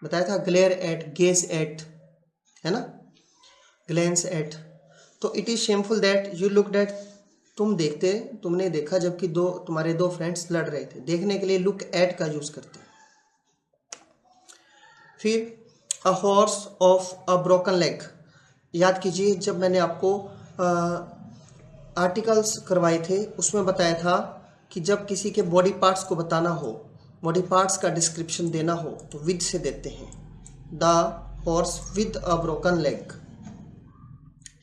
बताया था, ग्लेयर एट, गेज एट, है ना, ग्लेंस एट। तो it is shameful that you look at, तुमने देखा जबकि तुम्हारे दो फ्रेंड्स लड़ रहे थे। देखने के लिए लुक एट का यूज करते हैं। फिर a horse of a broken leg, याद कीजिए जब मैंने आपको आर्टिकल्स करवाए थे उसमें बताया था कि जब किसी के बॉडी पार्ट्स को बताना हो, बॉडी पार्ट्स का डिस्क्रिप्शन देना हो तो विद से देते हैं, the horse with a broken leg.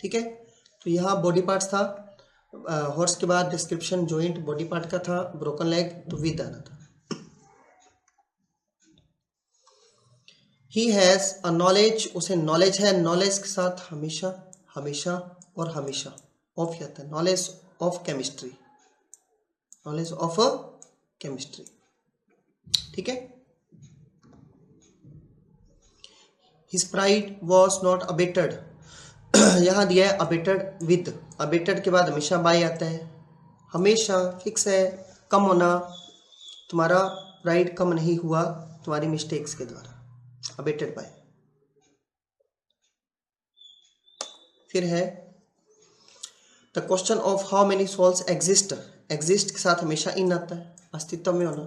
ठीक है, तो यहाँ बॉडी पार्ट्स था, हॉर्स के बाद डिस्क्रिप्शन जॉइंट बॉडी पार्ट का था, ब्रोकन लेग तो विद आना था। ही हैज़ अ नॉलेज, उसे नॉलेज है, नॉलेज के साथ हमेशा, हमेशा और हमेशा ऑफ आता है, knowledge of chemistry, knowledge of chemistry. ठीक है, his pride was not abetted, यहाँ दिया है अबेटेड विद, अबेटेड के बाद हमेशा बाय आता है, हमेशा फिक्स है, कम होना, तुम्हारा प्राइड कम नहीं हुआ तुम्हारी मिस्टेक्स के द्वारा, अबेटेड बाय। फिर है the question of how many souls exist, exist के साथ हमेशा इन आता है, अस्तित्व में होना,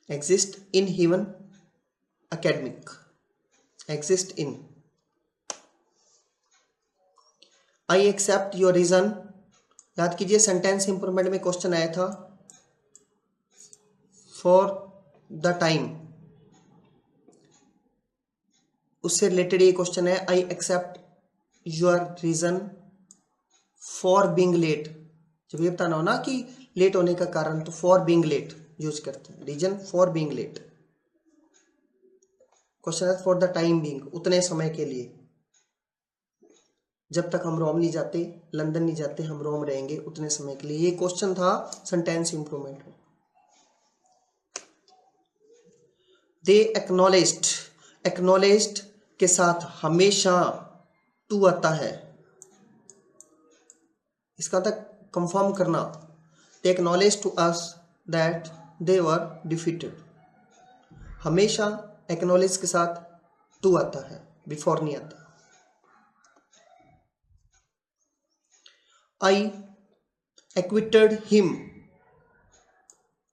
exist in human academic, exist in. I accept your reason, याद कीजिए सेंटेंस इंप्रूवमेंट में क्वेश्चन आया था, फॉर द टाइम, उससे रिलेटेड ये क्वेश्चन है, I accept your reason for being late. जब ये बताना हो ना कि लेट होने का कारण तो फॉर बीइंग लेट यूज करते हैं, reason for being late. Question है फॉर द टाइम बीइंग, उतने समय के लिए, जब तक हम रोम नहीं जाते, लंदन नहीं जाते, हम रोम रहेंगे उतने समय के लिए, ये क्वेश्चन था सेंटेंस इंप्रूवमेंट में। दे एक्नॉलेज्ड, एक्नॉलेज्ड के साथ हमेशा टू आता है, इसका था कंफर्म करना, they acknowledge to us that they were defeated, हमेशा एक्नॉलेज के साथ टू आता है, बिफोर नहीं आता। आई एक्विटेड हिम,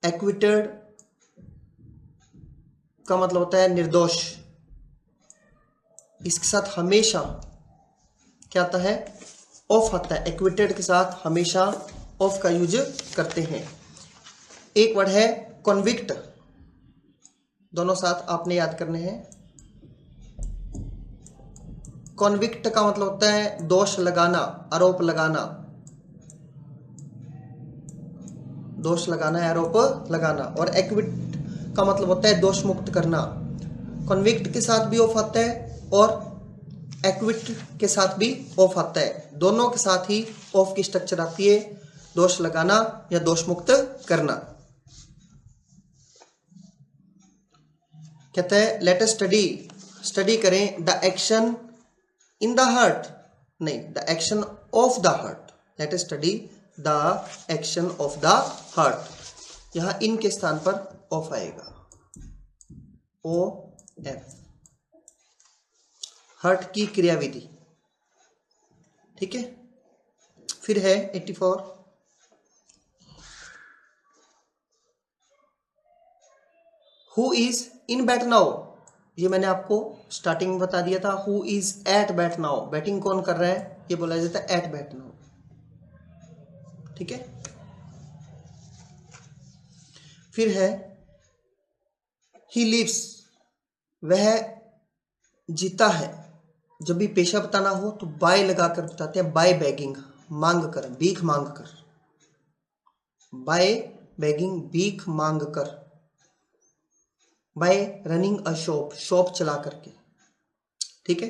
एक्विटेड का मतलब होता है निर्दोष, इसके साथ हमेशा क्या आता है, ऑफ आता है, एक्विटेड के साथ हमेशा ऑफ का यूज करते हैं। एक वर्ड है कॉन्विक्ट, दोनों साथ आपने याद करने हैं। कॉन्विक्ट का मतलब होता है दोष लगाना, आरोप लगाना, दोष लगाना, आरोप लगाना, और एक्विट का मतलब होता है दोष मुक्त करना। कॉन्विक्ट के साथ भी ऑफ आता है और एक्विट के साथ भी ऑफ आता है, दोनों के साथ ही ऑफ की स्ट्रक्चर आती है, दोष लगाना या दोष मुक्त करना। कहते हैं लेट अस स्टडी, स्टडी करें the action in the heart, नहीं the action of the heart, let us study the action of the heart, यहां इन के स्थान पर ऑफ आएगा, ओ एफ, हार्ट की क्रियाविधि। ठीक है, फिर है 84, who is in bat now, ये मैंने आपको स्टार्टिंग में बता दिया था, who is eight bat now, batting कौन कर रहा है ये बोला जाता है एट बैट नाउ। ठीक है, फिर है ही लिव्स, वह जीता है, जब भी पेशा बताना हो तो बाय लगाकर बताते हैं, बाय बेगिंग, मांग कर, भीख मांग कर, बाय बेगिंग भीख मांग कर, bye running a shop, shop चला करके। ठीक है,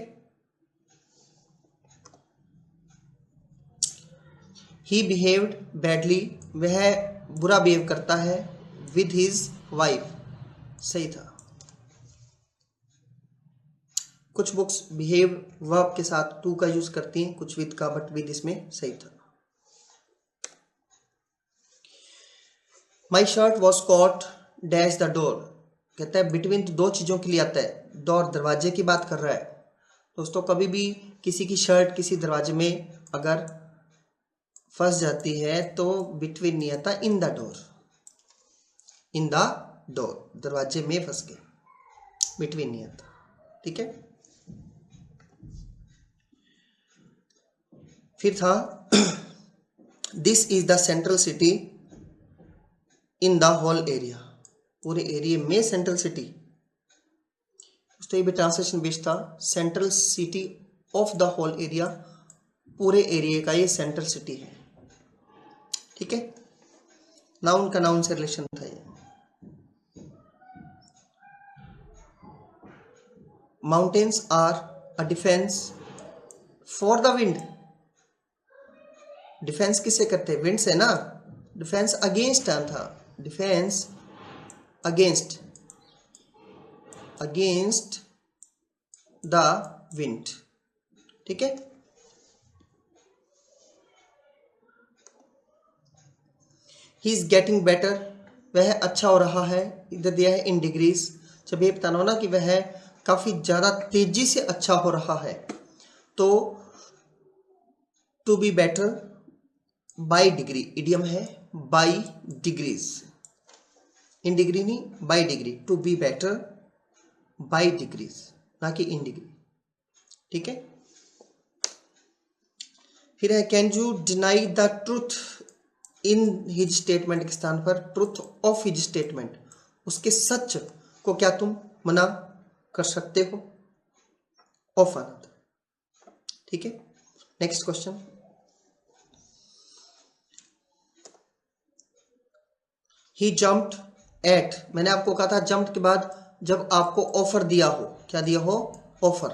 ही बिहेव्ड बैडली, वह बुरा बिहेव करता है विद हिज वाइफ, सही था। कुछ बुक्स बिहेव वर्ब के साथ टू का यूज करती हैं, कुछ विद का, बट विद इसमें सही था। My shirt was caught dash the door, कहता है बिटवीन दो चीज़ों के लिए आता है, डोर दरवाजे की बात कर रहा है। दोस्तों कभी भी किसी की शर्ट किसी दरवाजे में अगर फंस जाती है तो बिटवीन नहीं आता, in the door, in the door, दरवाजे में फंस के, बिटवीन नहीं आता, ठीक है। फिर था this is the central city in the whole area, पूरे एरिया में सेंट्रल सिटी। तो ये भी ट्रांसलेशन बेस्ड था, central city of the whole area, पूरे एरिया का ये सेंट्रल सिटी है, ठीक है। नाउन का नाउन से रिलेशन था ये। Mountains are a defence for the wind, defence किससे करते हैं, विंड से ना, डिफेंस अगेंस्ट था, defence against, against the wind, ठीक है। ही इज गेटिंग बेटर, वह अच्छा हो रहा है, इधर दिया है इन डिग्रीज, जब ये बताना हो ना कि वह काफी ज्यादा तेजी से अच्छा हो रहा है, तो to be better by degree, idiom है बाई डिग्रीज, इन डिग्री नहीं, by degree, to be better by degrees, ना कि इन डिग्री, ठीक है। फिर है can you deny the truth in his statement के स्थान पर ट्रूथ ऑफ हिज स्टेटमेंट, उसके सच को क्या तुम मना कर सकते हो, ऑफ आना, ठीक है। नेक्स्ट क्वेश्चन, ही जम्प्ड एट, मैंने आपको कहा था जंप के बाद जब आपको ऑफर दिया हो, क्या दिया हो, ऑफर,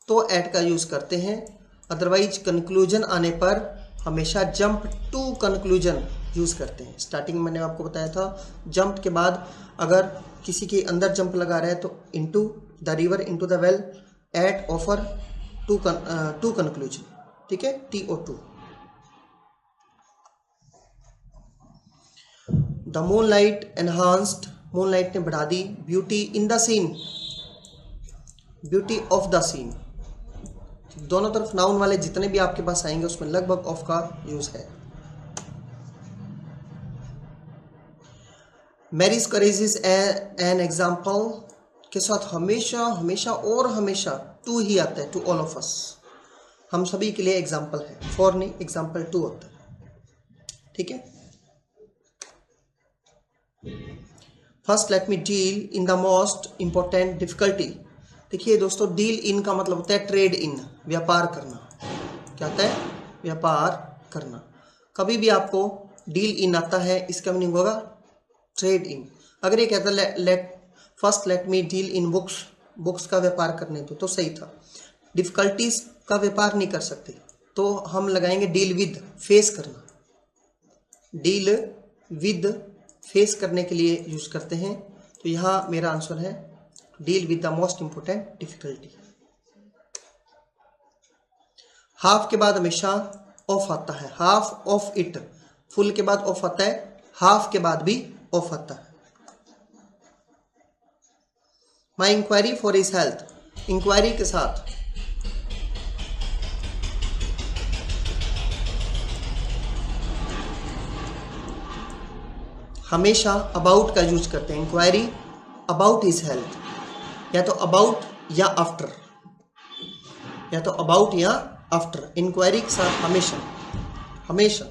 तो एट का यूज करते हैं, अदरवाइज कंक्लूजन आने पर हमेशा जंप टू कंक्लूजन यूज करते हैं। स्टार्टिंग में मैंने आपको बताया था जंप के बाद अगर किसी के अंदर जंप लगा रहा है तो into the river, into the well, at, offer, to conclusion, ठीक है, TO2। The moonlight enhanced, moonlight ने बढ़ा दी beauty in the scene, beauty of the scene, दोनों तरफ नाउन वाले जितने भी आपके पास आएंगे उसमें लगभग ऑफ का यूज है। Mary's courage is an example के साथ हमेशा हमेशा और हमेशा टू ही आता है, टू ऑल ऑफ अस, हम सभी के लिए एग्जाम्पल है, फॉर नहीं, एग्जाम्पल टू होता है, ठीक है। First let me deal in the most important difficulty, देखिए दोस्तों डील इन का मतलब होता है ट्रेड इन, व्यापार करना, क्या होता है, व्यापार करना। कभी भी आपको डील इन आता है इसका मीनिंग होगा ट्रेड इन। अगर ये कहता let me deal in books, books का व्यापार करने दो, तो सही था। डिफिकल्टीज का व्यापार नहीं कर सकते तो हम लगाएंगे डील विद, फेस करना, डील विद फेस करने के लिए यूज करते हैं, तो यहां मेरा आंसर है deal with the most important difficulty. Half के बाद हमेशा ऑफ आता है, हाफ ऑफ इट, फुल के बाद ऑफ आता है, हाफ के बाद भी ऑफ आता है। My inquiry for his health, inquiry के साथ हमेशा अबाउट का यूज करते हैं, इंक्वायरी अबाउट हिज हेल्थ, या तो अबाउट या आफ्टर, या तो अबाउट या आफ्टर, इंक्वायरी के साथ हमेशा हमेशा।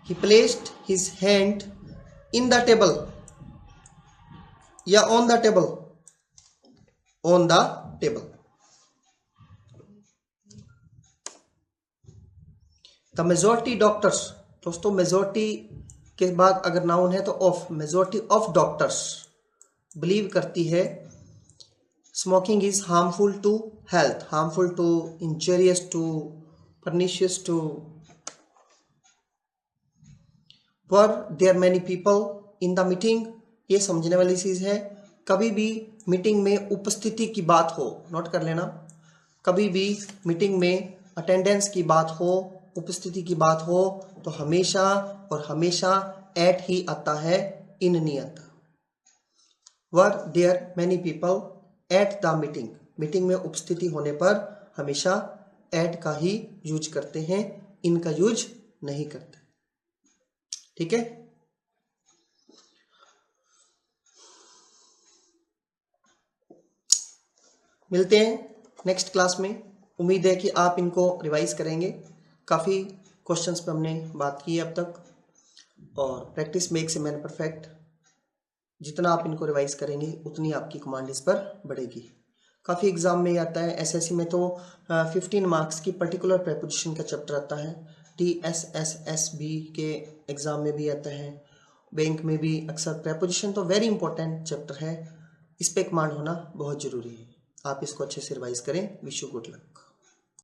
He placed his hand in the table या on the table, on the table. The majority doctors, दोस्तों मेजॉरिटी के बाद अगर नाउन है तो of, majority of doctors believe करती है smoking is harmful to health, harmful to, injurious to, pernicious to. Were there many people in the meeting, ये समझने वाली चीज है, कभी भी मीटिंग में उपस्थिति की बात हो, नोट कर लेना, कभी भी मीटिंग में अटेंडेंस की बात हो उपस्थिति की बात हो तो हमेशा और हमेशा एट ही आता है, इन नहीं आता। Were there many people at the meeting, meeting में उपस्थिति होने पर हमेशा एट का ही यूज करते हैं, इन का यूज नहीं करते। ठीक है, मिलते हैं नेक्स्ट क्लास में। उम्मीद है कि आप इनको रिवाइज करेंगे। काफ़ी क्वेश्चंस पे हमने बात की है अब तक, और practice makes a man perfect. जितना आप इनको रिवाइज करेंगे उतनी आपकी कमांड इस पर बढ़ेगी। काफ़ी एग्जाम में आता है, एसएससी में तो 15 मार्क्स की पर्टिकुलर प्रेपोजिशन का चैप्टर आता है, TSSSB के एग्ज़ाम में भी आता है, बैंक में भी अक्सर प्रेपोजिशन तो वेरी इंपॉर्टेंट चैप्टर है, इस पे कमांड होना बहुत ज़रूरी है। आप इसको अच्छे से रिवाइज करें। Wish you good luck.